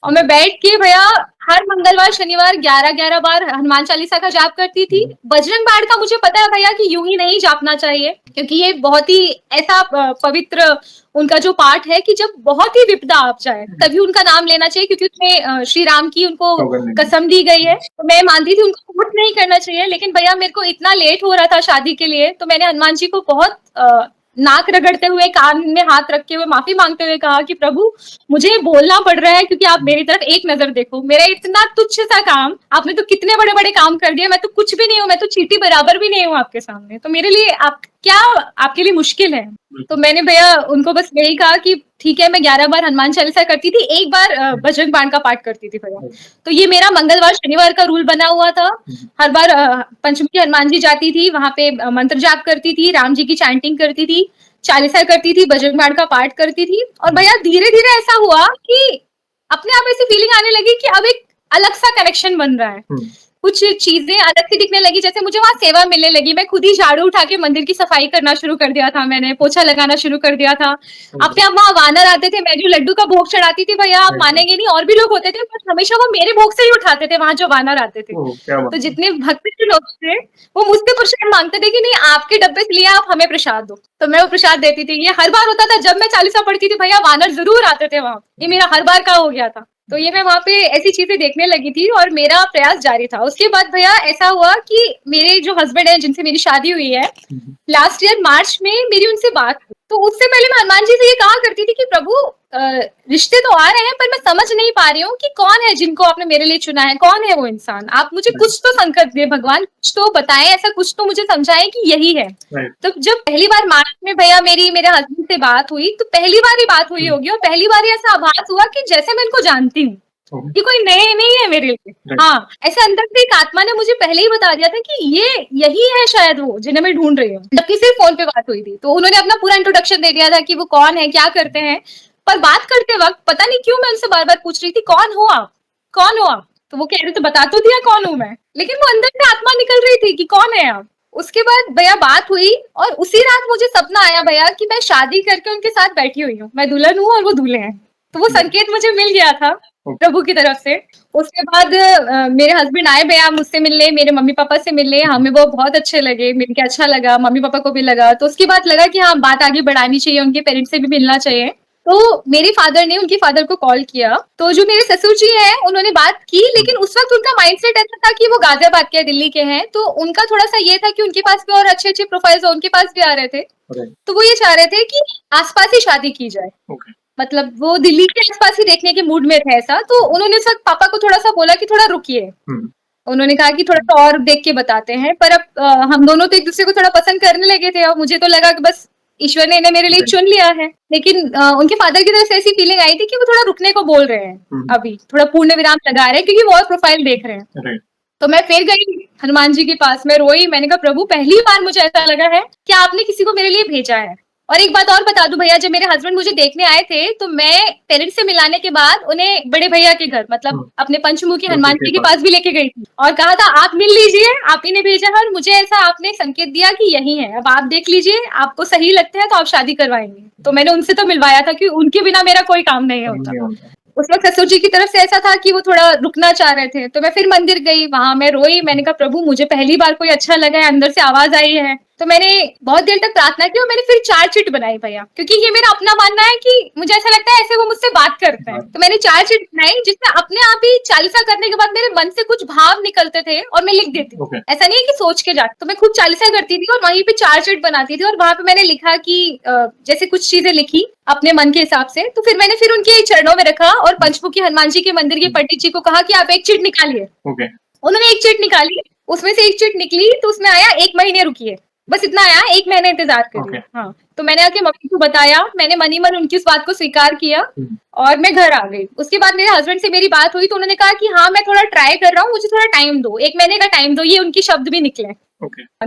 और मैं बैठ के भैया हर मंगलवार शनिवार 11-11 बार हनुमान चालीसा का जाप करती थी। बजरंग बाण का मुझे पता है भैया कि यूं ही नहीं जापना चाहिए, क्योंकि ये बहुत ही ऐसा पवित्र उनका जो पाठ है कि जब बहुत ही विपदा आप जाए तभी उनका नाम लेना चाहिए, क्योंकि उसमें श्री राम की उनको कसम दी गई है। तो मैं मानती थी उनको कुछ नहीं करना चाहिए, लेकिन भैया मेरे को इतना लेट हो रहा था शादी के लिए, तो मैंने हनुमान जी को बहुत नाक रगड़ते हुए, कान में हाथ रखे हुए, माफी मांगते हुए कहा कि प्रभु मुझे बोलना पड़ रहा है क्योंकि आप मेरी तरफ एक नजर देखो। मेरा इतना तुच्छ सा काम, आपने तो कितने बड़े बड़े काम कर दिए, मैं तो कुछ भी नहीं हूँ, मैं तो चींटी बराबर भी नहीं हूँ आपके सामने। तो मेरे लिए आप क्या, आपके लिए मुश्किल है। तो मैंने भैया उनको बस यही कहा कि ठीक है, मैं 11 बार हनुमान चालीसा करती थी, एक बार बजरंग बाण का पाठ करती थी भैया। तो ये मेरा मंगलवार शनिवार का रूल बना हुआ था। हर बार पंचमुखी हनुमान जी जाती थी, वहां पे मंत्र जाप करती थी, राम जी की चैंटिंग करती थी, चालीसा करती थी, बजरंग बाण का पाठ करती थी। और भैया धीरे धीरे ऐसा हुआ कि अपने आप ऐसी फीलिंग आने लगी कि अब एक अलग सा कनेक्शन बन रहा है, कुछ चीजें अलग सी दिखने लगी। जैसे मुझे वहां सेवा मिलने लगी, मैं खुद ही झाड़ू उठा के मंदिर की सफाई करना शुरू कर दिया था, मैंने पोछा लगाना शुरू कर दिया था। अपने आप वहां वानर आते थे, मैं जो लड्डू का भोग चढ़ाती थी भैया, आप मानेंगे नहीं, और भी लोग होते थे पर हमेशा वो मेरे भोग से ही उठाते थे वहां जो वानर आते थे। तो जितने भक्त के लोग थे वो मुझसे प्रसाद मांगते थे कि नहीं आपके डब्बे से लिया, आप हमें प्रसाद दो। तो मैं वो प्रसाद देती थी। ये हर बार होता था जब मैं चालीसा पढ़ती थी भैया, वानर जरूर आते थे वहां। ये मेरा हर बार का हो गया था। तो ये मैं वहां पे ऐसी चीजें देखने लगी थी और मेरा प्रयास जारी था। उसके बाद भैया ऐसा हुआ कि मेरे जो हस्बैंड है जिनसे मेरी शादी हुई है, लास्ट ईयर मार्च में मेरी उनसे बात हुई। तो उससे पहले मैं हनुमान जी से ये कहा करती थी कि प्रभु रिश्ते तो आ रहे हैं पर मैं समझ नहीं पा रही हूँ कि कौन है जिनको आपने मेरे लिए चुना है, कौन है वो इंसान। आप मुझे कुछ तो संकेत दे भगवान, कुछ तो बताएं, ऐसा कुछ तो मुझे समझाएं कि यही है। तो जब पहली बार मार्च में भैया मेरे हस्बैंड से बात हुई, तो पहली बार ही बात हुई होगी और पहली बार ही ऐसा आभास हुआ कि जैसे मैं इनको जानती हूँ, ये कोई नए नहीं है मेरे लिए। हाँ, ऐसे अंदर से एक आत्मा ने मुझे पहले ही बता दिया था कि ये यही है शायद वो जिन्हें मैं ढूंढ रही हूँ। जबकि सिर्फ फोन पे बात हुई थी, तो उन्होंने अपना पूरा इंट्रोडक्शन दे दिया था कि वो कौन है, क्या करते हैं। पर बात करते वक्त पता नहीं क्यों मैं उनसे बार बार पूछ रही थी कौन हो आप, कौन हो आप। तो वो कह रहे थे बता तो दिया कौन हूँ मैं, लेकिन वो अंदर से आत्मा निकल रही थी कि कौन है आप। उसके बाद भैया बात हुई और उसी रात मुझे सपना आया भैया कि मैं शादी करके उनके साथ बैठी हुई हूँ, मैं दुल्हन हूँ और वो दूल्हे हैं। तो वो संकेत मुझे मिल गया था प्रभु की तरफ से। उसके बाद मेरे हस्बैंड आए भैया मुझसे मिलने, मेरे मम्मी पापा से मिलने, हमें वो बहुत अच्छे लगे, मिलके अच्छा लगा, मम्मी पापा को भी लगा। तो उसके बाद लगा कि हाँ बात आगे बढ़ानी चाहिए, उनके पेरेंट्स से भी मिलना चाहिए। तो मेरे फादर ने उनके फादर को कॉल किया। तो जो मेरे ससुर जी हैं उन्होंने बात की, लेकिन उस वक्त उनका माइंडसेट ऐसा था कि वो गाजियाबाद के दिल्ली के हैं, तो उनका थोड़ा सा ये था कि उनके पास भी और अच्छे अच्छे प्रोफाइल्स उनके पास भी आ रहे थे। तो वो ये चाह रहे थे कि आसपास ही शादी की जाए, मतलब वो दिल्ली के आसपास ही देखने के मूड में थे ऐसा। तो उन्होंने सर पापा को थोड़ा सा बोला कि थोड़ा रुकिए, उन्होंने कहा कि थोड़ा सा और देख के बताते हैं। पर अब हम दोनों तो एक दूसरे को थोड़ा पसंद करने लगे थे और मुझे तो लगा कि बस ईश्वर ने इन्हें मेरे लिए चुन लिया है। लेकिन उनके फादर की तरफ से ऐसी फीलिंग आई थी कि वो थोड़ा रुकने को बोल रहे हैं, अभी थोड़ा पूर्ण विराम लगा रहे हैं क्योंकि वो और प्रोफाइल देख रहे हैं। तो मैं फिर गई हनुमान जी के पास में, रोई, मैंने कहा प्रभु पहली बार मुझे ऐसा लगा है कि आपने किसी को मेरे लिए भेजा है। और एक बात और बता दूं भैया, जब मेरे हस्बैंड मुझे देखने आए थे तो मैं पेरेंट्स से मिलाने के बाद उन्हें बड़े भैया के घर, मतलब अपने पंचमुखी हनुमान जी के पास भी लेके गई थी और कहा था आप मिल लीजिए, आप ही ने भेजा है और मुझे ऐसा आपने संकेत दिया कि यही है, अब आप देख लीजिए, आपको सही लगता है तो आप शादी करवाएंगे। तो मैंने उनसे तो मिलवाया था कि उनके बिना मेरा कोई काम नहीं होता। उस वक़्त ससुर जी की तरफ से ऐसा था कि वो थोड़ा रुकना चाह रहे थे, तो मैं फिर मंदिर गई, वहाँ मैं रोई, मैंने कहा प्रभु मुझे पहली बार कोई अच्छा लगा है, अंदर से आवाज़ आई है। तो मैंने बहुत देर तक प्रार्थना की और मैंने फिर 4 चिट बनाई भैया, क्योंकि ये मेरा अपना मानना है कि मुझे ऐसा लगता है ऐसे वो मुझसे बात करते हैं। तो मैंने 4 चिट बनाई जिसमें अपने आप ही चालीसा करने के बाद मेरे मन से कुछ भाव निकलते थे और मैं लिख देती थी। ऐसा नहीं है कि सोच के जाती, तो मैं खुद चालीसा करती थी और वहीं पे 4 चिट बनाती थी और वहाँ पे मैंने लिखा कि जैसे कुछ चीजें लिखी अपने मन के हिसाब से, तो फिर मैंने फिर उनके चरणों में रखा और पंचमुखी हनुमान जी के मंदिर के पंडित जी को कहा कि आप एक चिट निकालिए। उन्होंने एक चिट निकाली, उसमें से एक चिट निकली तो उसमें आया 1 महीने रुकिए, बस इतना आया, 1 महीने इंतजार करिए। हाँ, तो मैंने आके मम्मी को बताया, मैंने मन ही मन उनकी उस बात को स्वीकार किया और मैं घर आ गई। उसके बाद मेरे हस्बैंड से मेरी बात हुई तो उन्होंने कहा कि हाँ मैं थोड़ा ट्राई कर रहा हूँ, मुझे थोड़ा टाइम दो, 1 महीने का टाइम दो, ये उनके शब्द भी निकले।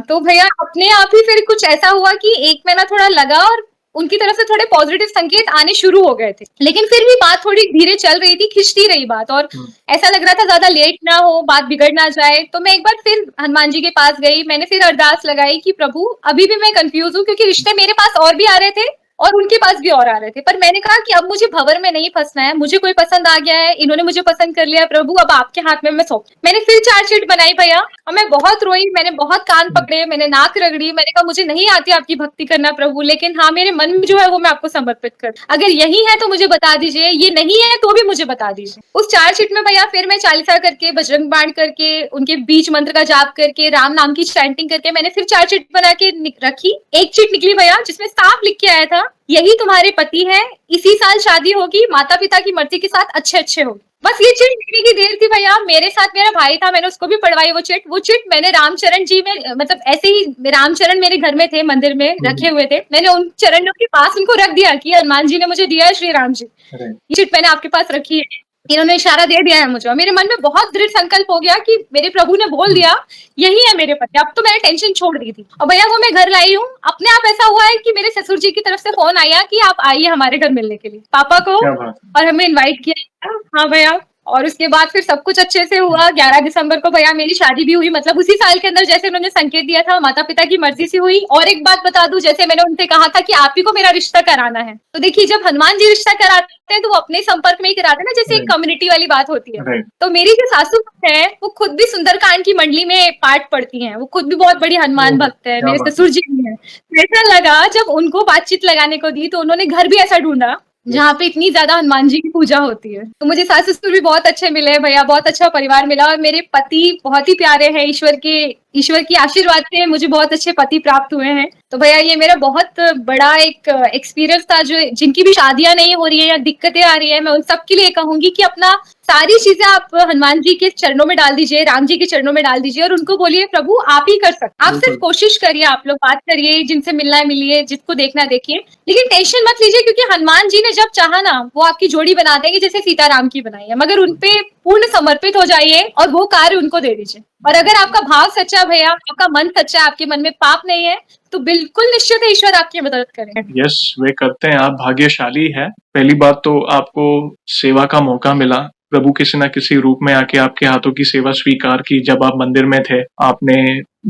तो भैया अपने आप ही फिर कुछ ऐसा हुआ कि 1 महीना थोड़ा लगा और उनकी तरफ से थोड़े पॉजिटिव संकेत आने शुरू हो गए थे, लेकिन फिर भी बात थोड़ी धीरे चल रही थी, खिंचती रही बात और ऐसा लग रहा था ज्यादा लेट ना हो, बात बिगड़ ना जाए। तो मैं एक बार फिर हनुमान जी के पास गई, मैंने फिर अरदास लगाई कि प्रभु अभी भी मैं कंफ्यूज हूँ, क्योंकि रिश्ते मेरे पास और भी आ रहे थे और उनके पास भी और आ रहे थे, पर मैंने कहा कि अब मुझे भंवर में नहीं फंसना है, मुझे कोई पसंद आ गया है, इन्होंने मुझे पसंद कर लिया, प्रभु अब आपके हाथ में मैं सौंप। मैंने फिर 4 चिट बनाई भैया और मैं बहुत रोई, मैंने बहुत कान पकड़े, मैंने नाक रगड़ी, मैंने कहा मुझे नहीं आती आपकी भक्ति करना प्रभु, लेकिन हाँ मेरे मन में जो है वो मैं आपको समर्पित कर, अगर यही है तो मुझे बता दीजिए, ये नहीं है तो भी मुझे बता दीजिए। उस 4 चिट में भैया फिर मैं चालीसा करके, बजरंग बाण करके, उनके बीच मंत्र का जाप करके, राम नाम की चैंटिंग करके मैंने फिर 4 चिट बना के रखी। एक चिट निकली भैया जिसमें साफ लिख के आया था, यही तुम्हारे पति हैं, इसी साल शादी होगी, माता पिता की मर्जी के साथ अच्छे अच्छे होगी। बस ये चिट लिखने की देर थी भैया। मेरे साथ मेरा भाई था, मैंने उसको भी पढ़वाई वो चिट मैंने रामचरण जी में, मतलब ऐसे ही रामचरण मेरे घर में थे, मंदिर में रखे हुए थे, मैंने उन चरणों के पास उनको रख दिया कि हनुमान जी ने मुझे दिया है श्री राम जी, ये चिट मैंने आपके पास रखी है, इन्होंने इशारा दे दिया है मुझे। और मेरे मन में बहुत दृढ़ संकल्प हो गया कि मेरे प्रभु ने बोल दिया यही है मेरे पति, अब तो मैंने टेंशन छोड़ दी थी। और भैया वो मैं घर लाई हूँ, अपने आप ऐसा हुआ है कि मेरे ससुर जी की तरफ से फोन आया कि आप आइए हमारे घर मिलने के लिए, पापा को, और हमें इन्वाइट किया। हाँ भैया, और उसके बाद फिर सब कुछ अच्छे से हुआ। 11 दिसंबर को भैया मेरी शादी भी हुई, मतलब उसी साल के अंदर जैसे उन्होंने संकेत दिया था, माता पिता की मर्जी से हुई। और एक बात बता दूं, जैसे मैंने उनसे कहा था कि आप ही को मेरा रिश्ता कराना है, तो देखिए जब हनुमान जी रिश्ता कराते हैं तो वो अपने संपर्क में ही कराते हैं ना, जैसे एक कम्युनिटी वाली बात होती है। तो मेरी जो सासू है वो खुद भी सुंदरकांड की मंडली में पाठ पढ़ती हैं, वो खुद भी बहुत बड़ी हनुमान भक्त है, मेरे ससुर जी भी है। ऐसा लगा जब उनको बातचीत लगाने को दी तो उन्होंने घर भी ऐसा ढूंढा जहाँ पे इतनी ज्यादा हनुमान जी की पूजा होती है। तो मुझे सास ससुर भी बहुत अच्छे मिले भैया, बहुत अच्छा परिवार मिला और मेरे पति बहुत ही प्यारे हैं, ईश्वर की आशीर्वाद से मुझे बहुत अच्छे पति प्राप्त हुए हैं। तो भैया ये मेरा बहुत बड़ा एक एक्सपीरियंस था। जो जिनकी भी शादियां नहीं हो रही है या दिक्कतें आ रही है, मैं उन सबके लिए कहूंगी कि अपना सारी चीजें आप हनुमान जी के चरणों में डाल दीजिए, राम जी के चरणों में डाल दीजिए और उनको बोलिए प्रभु आप ही कर सकते। आप सिर्फ कोशिश करिए, आप लोग बात करिए, जिनसे मिलना है मिलिए, जिसको देखना देखिए, लेकिन टेंशन मत लीजिए, क्योंकि हनुमान जी ने जब चाहा ना वो आपकी जोड़ी बना देंगे जैसे सीताराम की बनाई है, मगर उनपे पूर्ण समर्पित हो जाइए और वो कार्य उनको दे दीजिए। और अगर आपका भाव सच्चा भैया, आपका मन सच्चा, आपके मन में पाप नहीं है, तो बिल्कुल निश्चित है ईश्वर आपकी मदद करेंगे। यस, वे करते हैं। आप भाग्यशाली है। पहली बात तो आपको सेवा का मौका मिला, प्रभु किसी न किसी रूप में आके आपके हाथों की सेवा स्वीकार की। जब आप मंदिर में थे आपने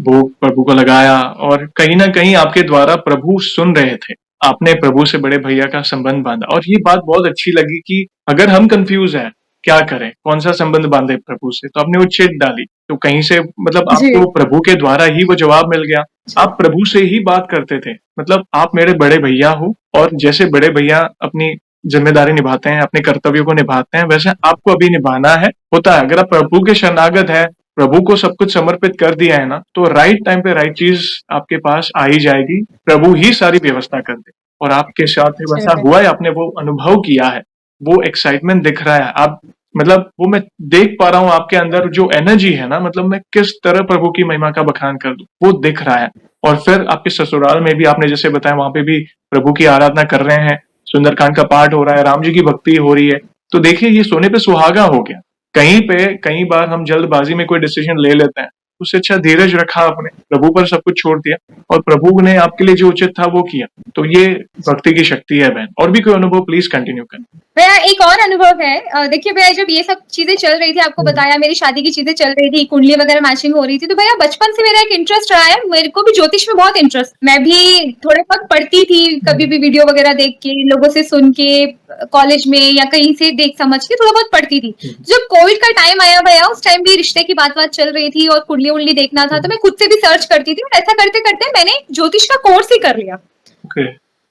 भोग प्रभु को लगाया और कहीं ना कहीं आपके द्वारा प्रभु सुन रहे थे, आपने प्रभु से बड़े भैया का संबंध बांधा। और ये बात बहुत अच्छी लगी कि अगर हम कंफ्यूज हैं क्या करें, कौन सा संबंध बांधे प्रभु से, तो आपने वो चिट डाली, तो कहीं से मतलब आपको प्रभु के द्वारा ही वो जवाब मिल गया। आप प्रभु से ही बात करते थे, मतलब आप मेरे बड़े भैया हो और जैसे बड़े भैया अपनी जिम्मेदारी निभाते हैं, अपने कर्तव्यों को निभाते हैं, वैसे आपको अभी निभाना है। होता है अगर आप प्रभु के शरणागत है, प्रभु को सब कुछ समर्पित कर दिया है ना, तो राइट टाइम पे राइट चीज आपके पास आ ही जाएगी, प्रभु ही सारी व्यवस्था कर दे। और आपके साथ वैसा हुआ है, आपने वो अनुभव किया है, वो एक्साइटमेंट दिख रहा है। आप मतलब वो मैं देख पा रहा हूँ आपके अंदर जो एनर्जी है ना, मतलब मैं किस तरह प्रभु की महिमा का बखान कर दूं, वो दिख रहा है। और फिर आपके ससुराल में भी आपने जैसे बताया, वहां पे भी प्रभु की आराधना कर रहे हैं, सुंदरकांड का पाठ हो रहा है, राम जी की भक्ति हो रही है। तो देखिए ये सोने पे सुहागा हो गया। कई बार हम जल्दबाजी में कोई डिसीजन ले लेते हैं, उससे अच्छा धीरज रखा आपने, प्रभु पर सब कुछ छोड़ दिया और प्रभु ने आपके लिए जो उचित था वो किया। तो ये भक्ति की शक्ति है बहन। और भी कोई अनुभव प्लीज कंटिन्यू करें। भैया एक और अनुभव है, देखिए भैया जब ये सब चीजें चल रही थी, आपको बताया मेरी शादी की चीजें चल रही थी, कुंडली वगैरह मैचिंग हो रही थी, तो भैया बचपन से मेरा एक इंटरेस्ट रहा है, मेरे को भी ज्योतिष में बहुत इंटरेस्ट, मैं भी थोड़ा बहुत पढ़ती थी, कभी भी वीडियो वगैरह देख के, लोगों से सुन के, कॉलेज में या कहीं से देख समझ के थोड़ा बहुत पढ़ती थी। जब कोविड का टाइम आया भैया, उस टाइम भी रिश्ते की बात चल रही थी और कुंडली उंडली देखना था, तो मैं खुद से भी सर्च करती थी और ऐसा करते करते मैंने ज्योतिष का कोर्स ही कर लिया। Okay,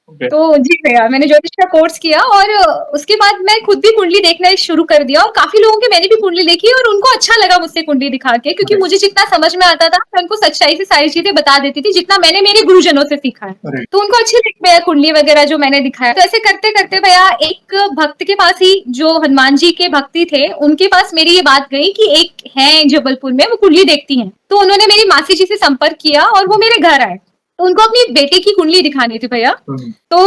okay. तो जी भैया, मैंने ज्योतिष का कोर्स किया और उसके बाद मैं खुद भी कुंडली देखना शुरू कर दिया और काफी लोगों की मैंने भी कुंडली देखी और उनको अच्छा लगा मुझसे कुंडली दिखा के, क्योंकि मुझे जितना समझ में आता था मैं उनको सच्चाई से सारी चीजें बता देती थी, जितना मैंने मेरे गुरुजनों से सीखा है। तो उनको अच्छी लगी भैया कुंडली वगैरह जो मैंने दिखाया। तो ऐसे करते करते भैया एक भक्त के पास ही, जो हनुमान जी के भक्ति थे, उनके पास मेरी ये बात गई कि एक है जबलपुर में, वो कुंडली देखती हैं। तो उन्होंने मेरी मासी जी से संपर्क किया और वो मेरे घर आए। तो उनको अपनी बेटे की कुंडली दिखानी थी भैया। तो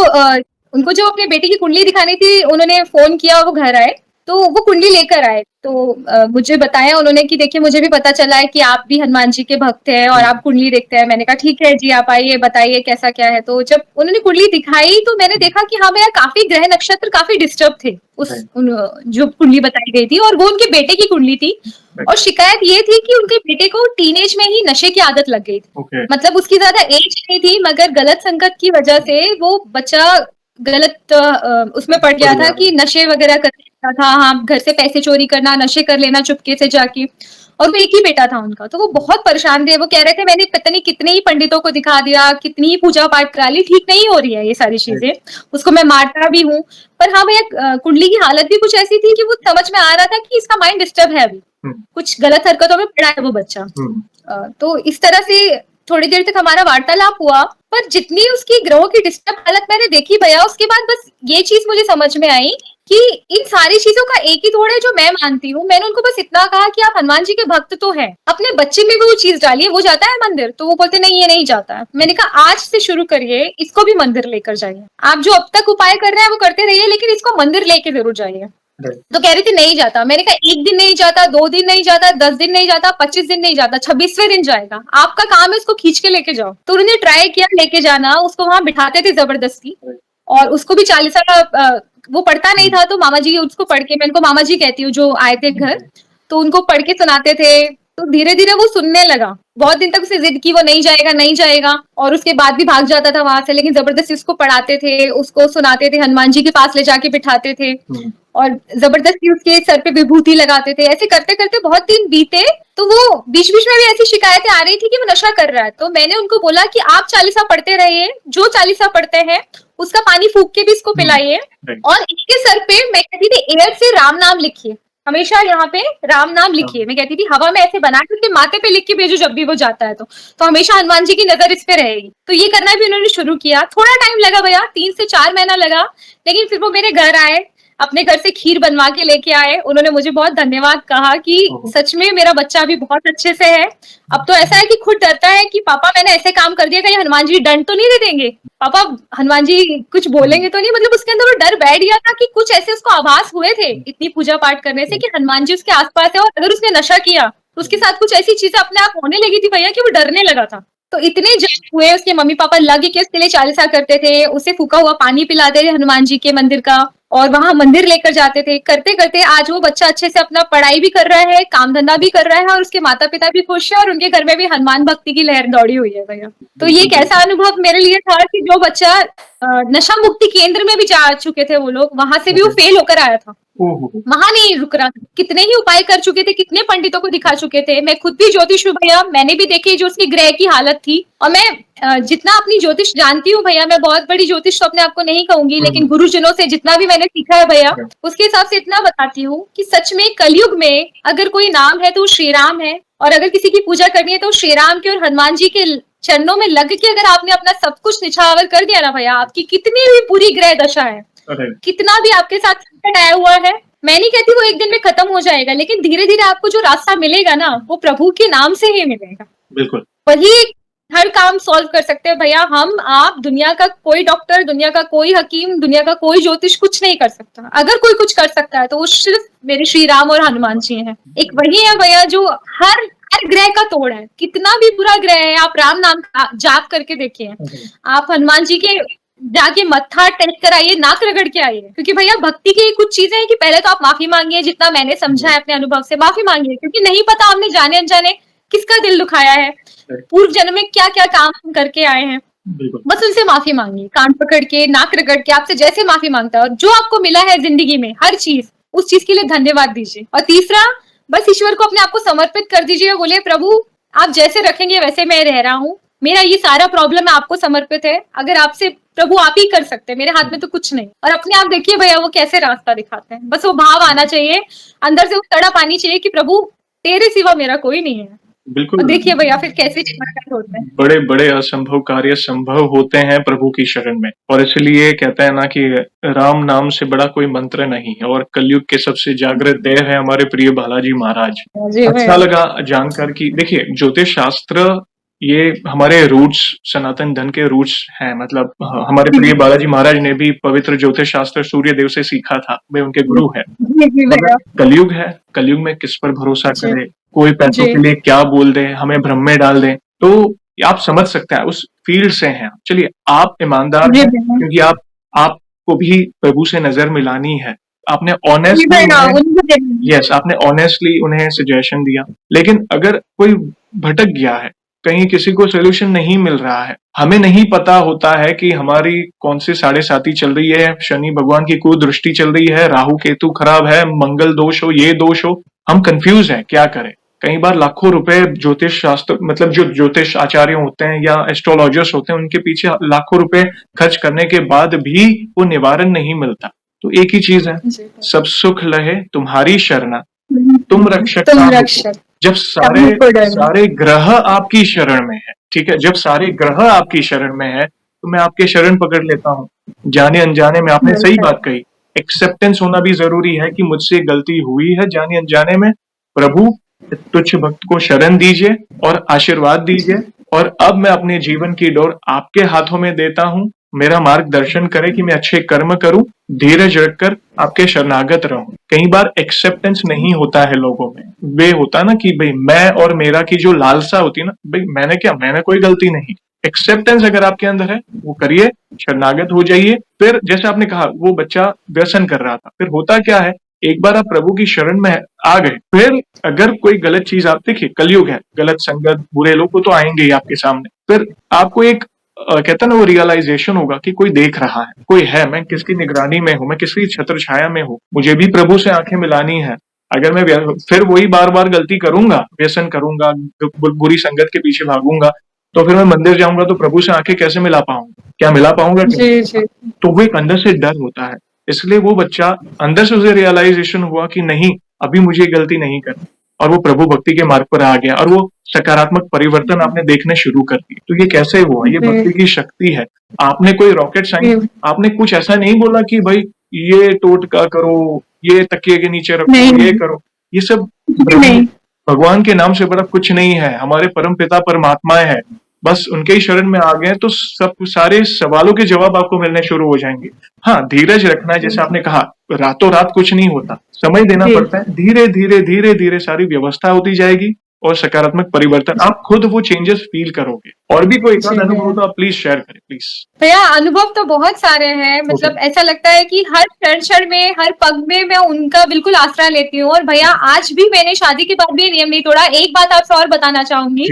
उनको जो अपने बेटे की कुंडली दिखानी थी, उन्होंने फोन किया, वो घर आए, तो वो कुंडली लेकर आए। तो मुझे बताया उन्होंने कि देखिए, मुझे भी पता चला है कि आप भी हनुमान जी के भक्त हैं और आप कुंडली देखते हैं। मैंने कहा ठीक है जी, आप आइए, बताइए कैसा क्या है। तो जब उन्होंने कुंडली दिखाई तो मैंने देखा कि हाँ भैया, काफी ग्रह नक्षत्र काफी डिस्टर्ब थे जो कुंडली बताई गई थी, और वो उनके बेटे की कुंडली थी। और शिकायत ये थी कि उनके बेटे को टीनेज में ही नशे की आदत लग गई थी। मतलब उसकी ज्यादा एज नहीं थी, मगर गलत संगत की वजह से वो बच्चा गलत उसमें पड़ गया था कि नशे वगैरह करता था। हाँ, घर से पैसे चोरी करना, नशे कर लेना चुपके से जाके। और वो एक ही बेटा था उनका, तो वो बहुत परेशान थे। वो कह रहे थे मैंने पता नहीं कितने ही पंडितों को दिखा दिया, कितनी ही पूजा पाठ करा ली, ठीक नहीं हो रही है ये सारी चीजें। उसको मैं मारता भी हूँ। पर हाँ भैया, कुंडली की हालत भी कुछ ऐसी थी कि वो समझ में आ रहा था कि इसका माइंड डिस्टर्ब है, अभी कुछ गलत हरकतों में पड़ा है वो बच्चा। तो इस तरह से थोड़ी देर तक हमारा वार्तालाप हुआ। पर जितनी उसकी ग्रहों की डिस्टर्ब हालत मैंने देखी भैया, उसके बाद बस ये चीज मुझे समझ में आई कि इन सारी चीजों का एक ही तोड़ है जो मैं मानती हूँ। मैंने उनको बस इतना कहा कि आप हनुमान जी के भक्त तो हैं, अपने बच्चे में भी वो चीज डालिए, वो जाता है मंदिर। तो वो बोलते नहीं, ये नहीं जाता है। मैंने कहा आज से शुरू करिए, इसको भी मंदिर लेकर जाइए। आप जो अब तक उपाय कर रहे हैं वो करते रहिए, लेकिन इसको मंदिर लेके जरूर जाइए। तो कह रही थी नहीं जाता। मैंने कहा 1 दिन नहीं जाता, 2 दिन नहीं जाता, 10 दिन नहीं जाता, 25 दिन नहीं जाता, 26वें दिन जाएगा। आपका काम है उसको खींच के लेके जाओ। तो उन्होंने ट्राई किया लेके जाना, उसको वहां बिठाते थे जबरदस्ती। और उसको भी 40 वो पढ़ता नहीं था, तो मामा जी उसको पढ़ के, मैं उनको मामा जी कहती हूँ जो आए थे घर, तो उनको पढ़ के सुनाते थे। तो धीरे धीरे वो सुनने लगा। बहुत दिन तक उसे जिद की वो नहीं जाएगा नहीं जाएगा, और उसके बाद भी भाग जाता था वहां से। लेकिन जबरदस्ती उसको पढ़ाते थे, उसको सुनाते थे, हनुमान जी के पास ले जाके बिठाते थे और जबरदस्ती उसके सर पे विभूति लगाते थे। ऐसे करते करते बहुत दिन बीते। तो वो बीच बीच में भी ऐसी शिकायतें आ रही थी कि वो नशा कर रहा है। तो मैंने उनको बोला कि आप 40 पढ़ते रहिए, जो 40 पढ़ते हैं उसका पानी फूक के भी इसको पिलाइए, और इसके सर पे मैं कहती थी एयर से राम नाम लिखिए, हमेशा यहाँ पे राम नाम लिखिए। मैं कहती थी हवा में ऐसे बना के उसके माथे पे लिख के भेजो जब भी वो जाता है, तो हमेशा हनुमान जी की नजर इस पे रहेगी। तो ये करना भी उन्होंने शुरू किया। थोड़ा टाइम लगा भैया, 3 से 4 महीना लगा, लेकिन फिर वो मेरे घर आए, अपने घर से खीर बनवा के लेके आए। उन्होंने मुझे बहुत धन्यवाद कहा कि सच में मेरा बच्चा भी बहुत अच्छे से है। अब तो ऐसा है कि खुद डरता है कि पापा मैंने ऐसे काम कर दिया, कहीं हनुमान जी दंड तो नहीं दे देंगे, पापा हनुमान जी कुछ बोलेंगे तो नहीं। मतलब उसके अंदर वो डर बैठ गया था कि कुछ ऐसे उसको आभास हुए थे इतनी पूजा पाठ करने से कि हनुमान जी उसके आसपास है, और अगर उसने नशा किया तो उसके साथ कुछ ऐसी चीजें अपने आप होने लगी थी भैया कि वो डरने लगा था। तो इतने जश्न हुए, उसके मम्मी पापा लग के उसके लिए 40 करते थे, उसे फूका हुआ पानी पिलाते थे हनुमान जी के मंदिर का, और वहां मंदिर लेकर जाते थे। करते करते आज वो बच्चा अच्छे से अपना पढ़ाई भी कर रहा है, काम धंधा भी कर रहा है, और उसके माता पिता भी खुश है, और उनके घर में भी हनुमान भक्ति की लहर दौड़ी हुई है भैया। तो ये एक ऐसा अनुभव मेरे लिए था कि जो बच्चा नशा मुक्ति केंद्र में भी जा चुके थे वो लोग, वहां से भी वो फेल होकर आया था, वहां नहीं रुक रहा था। कितने ही उपाय कर चुके थे, कितने पंडितों को दिखा चुके थे। मैं खुद भी ज्योतिष हूँ भैया, मैंने भी देखी जो उसकी ग्रह की हालत थी। और मैं जितना अपनी ज्योतिष जानती हूँ भैया, मैं बहुत बड़ी ज्योतिष तो अपने आप को नहीं कहूंगी, लेकिन गुरुजनों से जितना भी मैंने सीखा है भैया, उसके हिसाब से इतना बताती हूँ कि सच में कलयुग में अगर कोई नाम है तो श्री राम है, और अगर किसी की पूजा करनी है तो श्री राम के और हनुमान जी के चरणों में लग के अगर आपने अपना सब कुछ निछावर कर दिया ना भैया, आपकी कितनी भी पूरी ग्रह दशा है, कितना भी आपके साथ संकट आया हुआ है, मैं नहीं कहती वो एक दिन में खत्म हो जाएगा, लेकिन धीरे धीरे आपको जो रास्ता मिलेगा ना, वो प्रभु के नाम से ही मिलेगा। बिल्कुल, वही हर काम सॉल्व कर सकते हैं भैया। हम आप दुनिया का कोई डॉक्टर, दुनिया का कोई हकीम, दुनिया का कोई ज्योतिष कुछ नहीं कर सकता। अगर कोई कुछ कर सकता है तो वो सिर्फ मेरे श्री राम और हनुमान जी हैं। एक वही है भैया जो हर ग्रह का तोड़ है। कितना भी बुरा ग्रह है, आप राम नाम जाप करके देखिए, आप हनुमान जी के जाके मत्था टेस्ट कराइए, नाक रगड़ के आइए। क्योंकि भैया भक्ति की कुछ चीजें हैं कि पहले तो आप माफी मांगिए, जितना मैंने समझा है अपने अनुभव से, माफी मांगिए, क्योंकि नहीं पता हमने जाने अनजाने किसका दिल दुखाया है, पूर्व जन्म में क्या क्या काम करके आए हैं। बिल्कुल। बस उनसे माफी मांगिए, कान पकड़ के, नाक रगड़ के, आपसे जैसे माफी मांगता है, और जो आपको मिला है जिंदगी में हर चीज, उस चीज के लिए धन्यवाद दीजिए। और तीसरा, बस ईश्वर को अपने आप को समर्पित कर दीजिए और बोलिए, प्रभु आप जैसे रखेंगे वैसे मैं रह रहा हूँ, मेरा ये सारा प्रॉब्लम आपको समर्पित है, अगर आपसे प्रभु आप ही कर सकते हैं, मेरे हाथ में तो कुछ नहीं। और अपने आप देखिए भैया वो कैसे रास्ता दिखाते हैं, बस वो भाव आना चाहिए अंदर से, वो तड़प आनी चाहिए कि प्रभु तेरे सिवा मेरा कोई नहीं है। बिल्कुल। और देखिए भैया फिर कैसे चमत्कार होते हैं। बड़े-बड़े असंभव कार्य संभव होते हैं प्रभु की शरण में, और इसलिए कहते हैं ना कि राम नाम से बड़ा कोई मंत्र नहीं है, और कलयुग के सबसे जागृत देव है हमारे प्रिय बालाजी महाराज। जी अच्छा भैया। लगा जानकर कि देखिए ज्योतिष शास्त्र ये हमारे रूट्स, सनातन धर्म के रूट्स हैं। मतलब हमारे प्रिय बालाजी महाराज ने भी पवित्र ज्योतिष शास्त्र सूर्य देव से सीखा था, वे उनके गुरु हैं। जी मगर भैया। कलयुग है, कलयुग में किस पर भरोसा जी। करें, कोई पैसों जी। के लिए क्या बोल दे, हमें भ्रम में डाल दे, तो आप समझ सकते हैं उस फील्ड से हैं। चलिए आप ईमानदार जी हैं भैया। क्योंकि आपको भी प्रभु से नजर मिलानी है। आपने जी ऑनेस्टली भैया, उन्हें उनको देना। यस आपने ऑनेस्टली उन्हें सजेशन दिया। लेकिन अगर कोई भटक गया है, कहीं किसी को सॉल्यूशन नहीं मिल रहा है, हमें नहीं पता होता है कि हमारी कौन सी साढ़े साती चल रही है, शनि भगवान की कुदृष्टि चल रही है, राहु केतु खराब है, मंगल दोष हो, ये दोष हो, हम कंफ्यूज हैं क्या करें। कई बार लाखों रुपए ज्योतिष शास्त्र मतलब जो ज्योतिष आचार्य होते हैं या एस्ट्रोलॉजर्स होते हैं, उनके पीछे लाखों रुपए खर्च करने के बाद भी वो निवारण नहीं मिलता। तो एक ही चीज है, जी। सब सुख लहे तुम्हारी शरणा, तुम रक्षक तुम काहू को। रक्षक जब सारे को डरना। सारे ग्रह आपकी शरण में है, ठीक है, जब सारे ग्रह आपकी शरण में है तो मैं आपके शरण पकड़ लेता हूँ। जाने अनजाने में आपने सही बात कही, एक्सेप्टेंस होना भी जरूरी है कि मुझसे गलती हुई है जाने अनजाने में। प्रभु तुच्छ भक्त को शरण दीजिए और आशीर्वाद दीजिए, और अब मैं अपने जीवन की डोर आपके हाथों में देता हूँ। मेरा मार्गदर्शन करे कि मैं अच्छे कर्म करूं, धीरज रखकर आपके शरणागत रहूं। कई बार एक्सेप्टेंस नहीं होता है लोगों में, वे होता ना कि भाई मैं और मेरा की जो लालसा होती है ना, भाई मैंने क्या, मैंने कोई गलती नहीं। एक्सेप्टेंस अगर आपके अंदर है वो करिए, शरणागत हो जाइए। फिर जैसे आपने कहा वो बच्चा व्यसन कर रहा था, फिर होता क्या है, एक बार आप प्रभु की शरण में आ गए, फिर अगर कोई गलत चीज आप देखिए, कलयुग है, गलत संगत बुरे लोग वो तो आएंगे ही आपके सामने। फिर आपको एक कहता ना वो रियलाइजेशन होगा कि कोई देख रहा है, कोई है, मैं किसकी निगरानी में हूँ, मैं किसकी छत्र छाया में हूँ, मुझे भी प्रभु से आंखें मिलानी है। अगर मैं फिर वही बार बार गलती करूंगा, व्यसन करूंगा, बुरी संगत के पीछे भागूंगा, तो फिर मैं मंदिर जाऊंगा तो प्रभु से आंखें कैसे मिला पाऊंगा, क्या मिला पाऊंगा क्या? जी जी। तो वो एक अंदर से डर होता है। इसलिए वो बच्चा अंदर से उसे रियलाइजेशन हुआ कि नहीं, अभी मुझे गलती नहीं करनी, और वो प्रभु भक्ति के मार्ग पर आ गया, और वो सकारात्मक परिवर्तन आपने देखने शुरू कर दिए। तो ये कैसे हुआ? ये भक्ति की शक्ति है। आपने कोई रॉकेट साइंस, आपने कुछ ऐसा नहीं बोला कि भाई ये टोटका करो, ये तकिए के नीचे रखो, ये करो, ये सब नहीं। भगवान के नाम से बड़ा कुछ नहीं है। हमारे परम पिता परमात्मा है, बस उनके ही शरण में आ गए तो सब सारे सवालों के जवाब आपको मिलने शुरू हो जाएंगे। हाँ, धीरज रखना है, जैसे आपने कहा, रातों रात कुछ नहीं होता, समय देना पड़ता है। धीरे धीरे धीरे धीरे सारी व्यवस्था होती जाएगी और सकारात्मक परिवर्तन आप खुद वो चेंजेस फील करोगे। और भी कोई अनुभव हो तो आप प्लीज शेयर करें प्लीज। भैया अनुभव तो बहुत सारे हैं, मतलब ऐसा लगता है कि हर क्षण में, हर पग में मैं उनका बिल्कुल आसरा लेती हूँ। और भैया आज भी मैंने शादी के बाद भी नियम नहीं तोड़ा। एक बात आपसे और बताना चाहूंगी,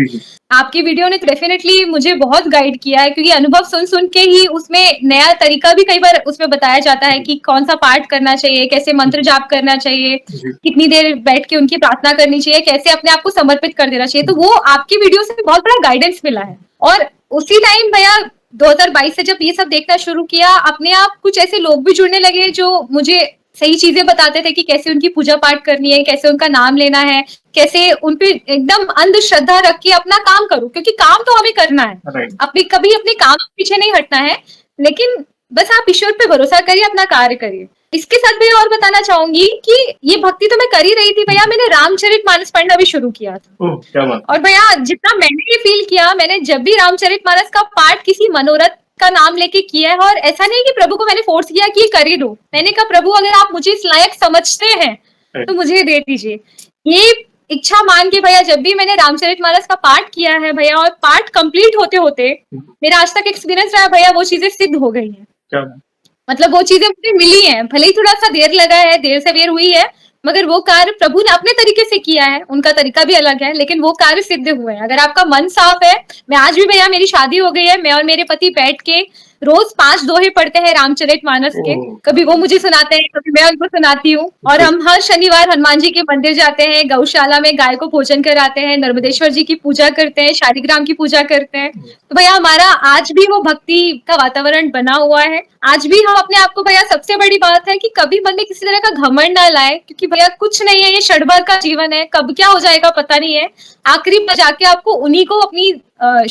आपकी वीडियो ने डेफिनेटली मुझे बहुत गाइड किया है, क्योंकि अनुभव सुन सुन के ही उसमें नया तरीका भी कई बार उसमें बताया जाता है कि कौन सा पाठ करना चाहिए, कैसे मंत्र जाप करना चाहिए, कितनी देर बैठ के उनकी प्रार्थना करनी चाहिए, कैसे अपने आप को समर्पित कर देना चाहिए। तो वो आपकी वीडियो से बहुत बड़ा गाइडेंस मिला है। और उसी टाइम भैया 2022 से जब ये सब देखना शुरू किया, अपने आप कुछ ऐसे लोग भी जुड़ने लगे जो मुझे सही चीजें बताते थे कि कैसे उनकी पूजा पाठ करनी है, कैसे उनका नाम लेना है, कैसे उनपे एकदम अंधश्रद्धा रख के अपना काम करूं, क्योंकि काम तो हमें करना है, कभी अपने काम पीछे नहीं हटना है, लेकिन बस आप ईश्वर पे भरोसा करिए, अपना कार्य करिए। इसके साथ भैया और बताना चाहूंगी कि ये भक्ति तो मैं कर ही रही थी भैया, मैंने रामचरितमानस पढ़ना भी शुरू किया था। क्या बात। और भैया जितना मैंने ये फील किया, मैंने जब भी रामचरितमानस का पाठ किसी मनोरथ का नाम लेके किया है, और ऐसा नहीं कि प्रभु को मैंने फोर्स किया कि ये कर ही दो, मैंने कहा प्रभु अगर आप मुझे इस लायक समझते हैं तो मुझे दे दीजिए। ये इच्छा मान के भैया जब भी मैंने रामचरितमानस का पाठ किया है भैया, और पाठ कंप्लीट होते होते मेरा आज तक एक्सपीरियंस रहा है भैया, वो चीजें सिद्ध हो गई हैं। मतलब वो चीजें मुझे मिली हैं, भले ही थोड़ा सा देर लगा है, देर से देर हुई है, मगर वो कार्य प्रभु ने अपने तरीके से किया है, उनका तरीका भी अलग है, लेकिन वो कार्य सिद्ध हुए हैं। अगर आपका मन साफ है, मैं आज भी भैया मेरी शादी हो गई है, मैं और मेरे पति बैठ के रोज 5 दोहे पढ़ते हैं रामचरितमानस के। ओह! कभी वो मुझे सुनाते हैं, कभी मैं उनको सुनाती हूँ। और जी, हम हर शनिवार हनुमान जी के मंदिर जाते हैं, गौशाला में गाय को भोजन कराते हैं, नर्मदेश्वर जी की पूजा करते हैं, शालिग्राम की पूजा करते हैं। तो भैया हमारा आज भी वो भक्ति का वातावरण बना हुआ है। आज भी हम अपने आप को भैया, सबसे बड़ी बात है कि कभी मन में किसी तरह का घमंड ना लाए, क्योंकि भैया कुछ नहीं है, ये क्षण-भर का जीवन है, कब क्या हो जाएगा पता नहीं है। आखिरी में जाके आपको उन्हीं को अपनी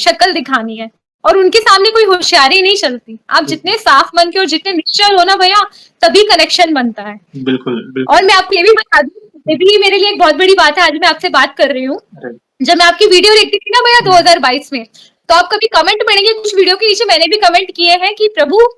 शक्ल दिखानी है और उनके सामने कोई होशियारी नहीं चलती। आप जितने साफ मन के और जितने निश्चल हो ना भैया, तभी कनेक्शन बनता है। बिल्कुल, और बिल्कुल। मैं आपको ये भी बता दूँ, ये भी मेरे लिए एक बहुत बड़ी बात है, आज मैं आपसे बात कर रही हूँ। अरे! जब मैं आपकी वीडियो देखती थी ना भैया 2022 में, तो आप कभी कमेंट पढ़ेंगे, कुछ वीडियो के नीचे मैंने भी कमेंट किए हैं कि प्रभु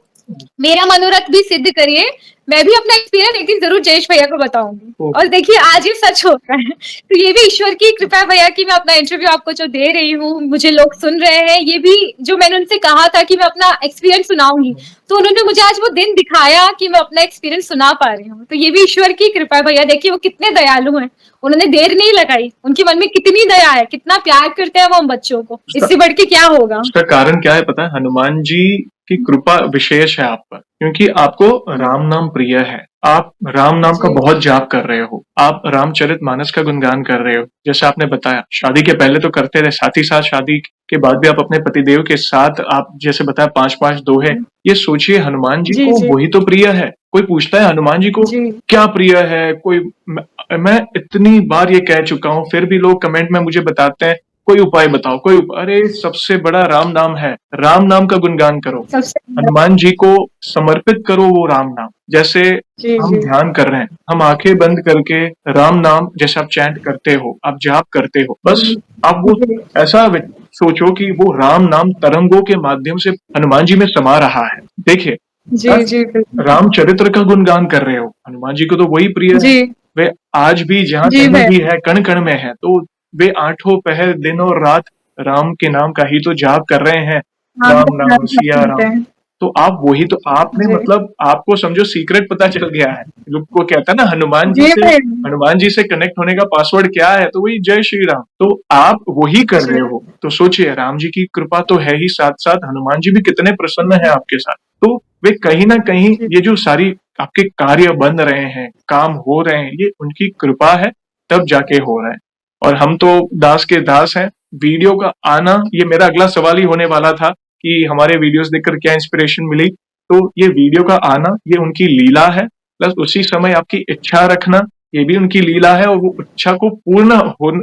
मेरा मनोरथ भी सिद्ध करिए। मैं भी अपना एक्सपीरियंस एक दिन ज़रूर जयेश भैया को बताऊँगी। ओह! और देखिए आज ये सच हो रहा है। तो ये भी ईश्वर की कृपा है भैया कि मैं अपना इंटरव्यू आपको जो दे रही हूँ, मुझे लोग सुन रहे हैं। ये भी जो मैंने उनसे कहा था कि मैं अपना एक्सपीरियंस सुनाऊँगी, तो उन्होंने मुझे आज वो दिन दिखाया कि मैं अपना एक्सपीरियंस सुना पा रही हूँ। तो ये भी ईश्वर की कृपा है भैया, देखिए वो कितने दयालु हैं। उन्होंने देर नहीं लगाई, उनके मन में कितनी दया है, कितना प्यार करते हैं वो हम बच्चों को। उसका इससे बढ़ के क्या होगा? उसका कारण क्या है पता है? हनुमान जी की कृपा विशेष है आप पर, क्योंकि आपको राम नाम प्रिय है। आप राम नाम का जी, बहुत जाप कर रहे हो। आप रामचरितमानस का गुणगान कर रहे हो। जैसे आपने बताया, शादी के पहले तो करते रहे, साथ ही साथ शादी के बाद भी आप अपने पतिदेव के साथ आप जैसे बताया 5-5 दोहे। ये सोचिए हनुमान जी जी, को जी, वही तो प्रिय है। कोई पूछता है हनुमान जी को जी, क्या प्रिय है? कोई मैं इतनी बार ये कह चुका हूँ, फिर भी लोग कमेंट में मुझे बताते हैं कोई उपाय बताओ, अरे सबसे बड़ा राम नाम है। राम नाम का गुणगान करो। सबसे हनुमान जी को समर्पित करो वो राम नाम। जैसे जी, हम जी, ध्यान कर रहे हैं, हम आंखें बंद करके राम नाम जैसे आप चैंट करते हो, आप जाप करते हो, बस जी, आप वो जी, ऐसा सोचो कि वो राम नाम तरंगों के माध्यम से हनुमान जी में समा रहा है। देखिए, जी, बस जी, बिल्कुल। रामचरित्र का गुणगान कर रहे हो। हनुमान जी को तो वही प्रिय है। जी, वे आज भी जहाँ जी कहीं भैया, भी है, कण-कण में है, तो वे आठों पहर दिन और रात राम के नाम का ही तो जाप कर रहे हैं। नाम राम का नाम, नाम सिया सुनते राम। हैं। तो आप वही तो आपने जी, मतलब आपको समझो सीक्रेट पता चल गया है। लोग को कहता है ना जी भैया, हनुमान जी से कनेक्ट होने का पासवर्ड क्या है? तो वही जय श्री राम। तो आप वही कर जी, रहे हो। तो सोचिए राम जी की कृपा तो है ही, साथ-साथ हनुमान जी भी कितने प्रसन्न हैं आपके साथ। तो वे कहीं न कहीं जी, ये जो सारी आपके कार्य बन रहे हैं, काम हो रहे हैं, ये उनकी कृपा है, तब जाके हो रहा है। और हम तो दास के दास हैं। वीडियो का आना, ये मेरा अगला सवाल ही होने वाला था कि हमारे वीडियोस देखकर क्या इंस्पिरेशन मिली। तो ये वीडियो का आना, ये उनकी लीला है, प्लस उसी समय आपकी इच्छा रखना, ये भी उनकी लीला है, और वो इच्छा को पूर्ण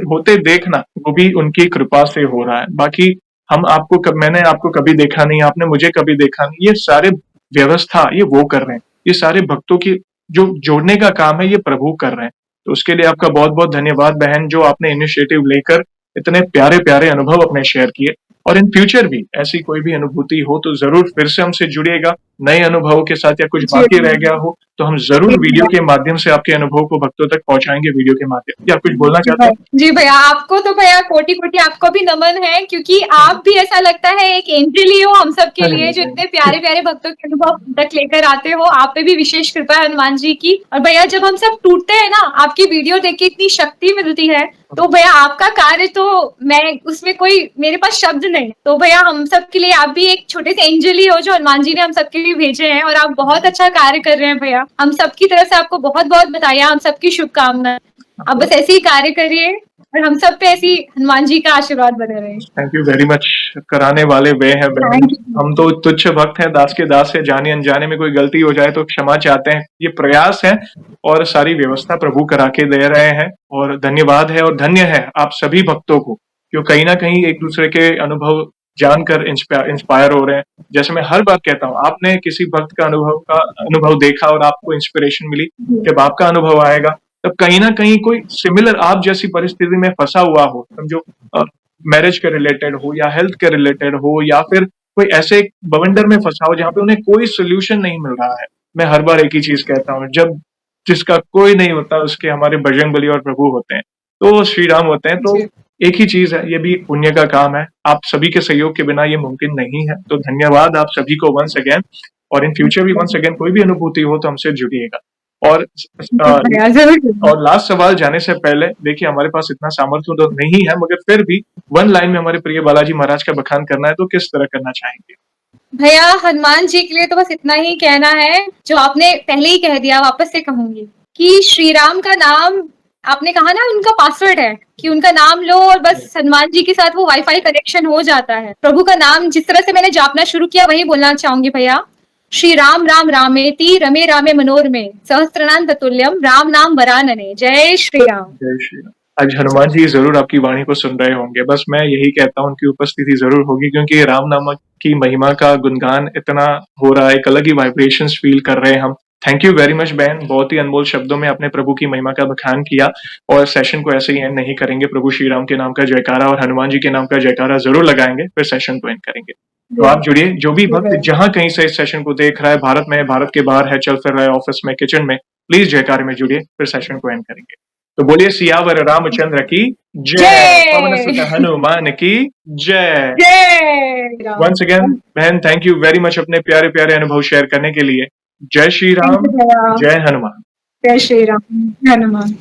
होते देखना, वो भी उनकी कृपा से हो रहा है। बाकी मैंने आपको कभी देखा नहीं, आपने मुझे कभी देखा नहीं। ये सारे व्यवस्था ये वो कर रहे हैं। ये सारे भक्तों की जो जोड़ने का काम है, ये प्रभु कर रहे हैं। तो उसके लिए आपका बहुत-बहुत धन्यवाद बहन, जो आपने इनिशिएटिव लेकर इतने प्यारे-प्यारे अनुभव अपने शेयर किए। और इन फ्यूचर भी ऐसी कोई भी अनुभूति हो तो ज़रूर फिर से हमसे जुड़िएगा, नए अनुभवों के साथ, या कुछ जी, बाकी रह जी, गया हो, तो हम ज़रूर जी वीडियो भैया। के माध्यम से आपके अनुभव को भक्तों तक पहुँचाएँगे वीडियो के माध्यम से। आप कुछ बोलना जी चाहते भैया, हैं? जी भैया, आपको तो भैया कोटि-कोटि आपको भी नमन है, क्योंकि आप भी ऐसा लगता है एक एंजल ही हो हम सब के नहीं, लिए, नहीं, जो इतने नहीं। प्यारे-प्यारे भक्तों के अनुभव हम तक लेकर आते हो। आप पे भी विशेष कृपा है हनुमान जी की। और भैया जब हम सब टूटते हैं ना, आपकी वीडियो देख के इतनी शक्ति मिलती है, तो भैया आपका कार्य तो मैं उसमें कोई मेरे पास शब्द नहीं। तो भैया हम सब के लिए आप भी एक छोटे से एंजल ही हो, जो हनुमान जी ने हम सबके लिए भेजे हैं, और आप बहुत अच्छा कार्य कर रहे हैं भैया। हम सबकी तरफ से आपको बहुत-बहुत बधाइयाँ, हम सबकी शुभकामनाएँ। आप बस ऐसे ही कार्य करिए और हम सब पे ऐसी हनुमान जी का आशीर्वाद बने रहे। Thank you very much. कराने वाले वे हैं बहन। Thank you. हम तो तुच्छ भक्त हैं, दास के दास हैं, जाने अनजाने में कोई गलती हो जाए तो क्षमा चाहते हैं। ये प्रयास है, और सारी व्यवस्था प्रभु करा के दे रहे हैं, और धन्यवाद है और धन्य है आप सभी भक्तों को, जो कहीं न कहीं एक दूसरे के अनुभव जानकर इंस्पायर हो रहे हैं। जैसे मैं हर बार कहता हूँ, आपने किसी भक्त का अनुभव देखा और आपको इंस्पिरेशन मिली, जी, जब आपका अनुभव आएगा, तब कहीं न कहीं कोई सिमिलर आप जैसी परिस्थिति में फँसा हुआ हो, समझो मैरिज के रिलेटेड हो, या हेल्थ के रिलेटेड हो, या फिर कोई ऐसे बवंडर में फँसा हो जहाँ पे उन्हें कोई सॉल्यूशन नहीं मिल रहा है। मैं हर बार एक ही चीज़ कहता हूँ, जब जिसका कोई नहीं होता उसके हमारे बजरंगबली और प्रभु होते हैं। तो वो श्री राम होते हैं। तो जी, एक ही चीज़ है, ये भी पुण्य का काम है। आप सभी के सहयोग के बिना ये मुमकिन नहीं है। तो धन्यवाद आप सभी को वन्स अगेन, और इन फ्यूचर भी वन्स अगेन कोई भी अनुभूति हो तो हमसे जुड़िएगा। और जी भैया, ज़रूर ज़रूर। और लास्ट सवाल जाने से पहले देखिए हमारे पास इतना सामर्थ्य तो नहीं है, मगर फिर भी वन लाइन में हमारे प्रिय बालाजी महाराज का बखान करना है तो किस तरह करना चाहेंगे? भैया हनुमान जी के लिए तो बस इतना ही कहना है, जो आपने पहले ही कह दिया, वापस से कहूँगी कि श्री राम का नाम आपने कहा ना उनका पासवर्ड है, कि उनका नाम लो और बस हनुमान जी के साथ वो वाईफ़ाई कनेक्शन हो जाता है। प्रभु का नाम जिस तरह से मैंने जापना शुरू किया वही बोलना चाहूँगी भैया। श्री राम राम रामेति रमे रामे मनोरमे सहस्त्रनाम ततुल्यम राम नाम वरानने। जय श्री राम। जय श्री राम। आज हनुमान जी जरूर आपकी वाणी को सुन रहे होंगे, बस मैं यही कहता हूँ उनकी उपस्थिति जरूर होगी, क्योंकि राम नाम की महिमा का गुणगान इतना हो रहा है, एक अलग ही वाइब्रेशंस फील कर रहे हैं हम। थैंक यू वेरी मच बहन, बहुत ही अनमोल शब्दों में अपने प्रभु की महिमा का बखान किया, और सेशन को ऐसे ही एंड नहीं करेंगे, प्रभु श्री राम के नाम का जयकारा और हनुमान जी के नाम का जयकारा जरूर लगाएंगे, फिर सेशन को एंड करेंगे। तो आप जुड़िए, जो भी भक्त जहां कहीं से इस सेशन को देख रहा है, भारत में, भारत के बाहर है, चल फिर रहा है, ऑफिस में, किचन में, प्लीज जयकारे में जुड़िए, फिर सेशन को एंड करेंगे। तो बोलिए सियावर रामचंद्र की जय, पवन सुत जय हनुमान की जय। जय वंस अगेन बहन, थैंक यू वेरी मच अपने प्यारे प्यारे अनुभव शेयर करने के लिए। जय श्री राम, भैया। जय हनुमान। जय श्री राम, हनुमान।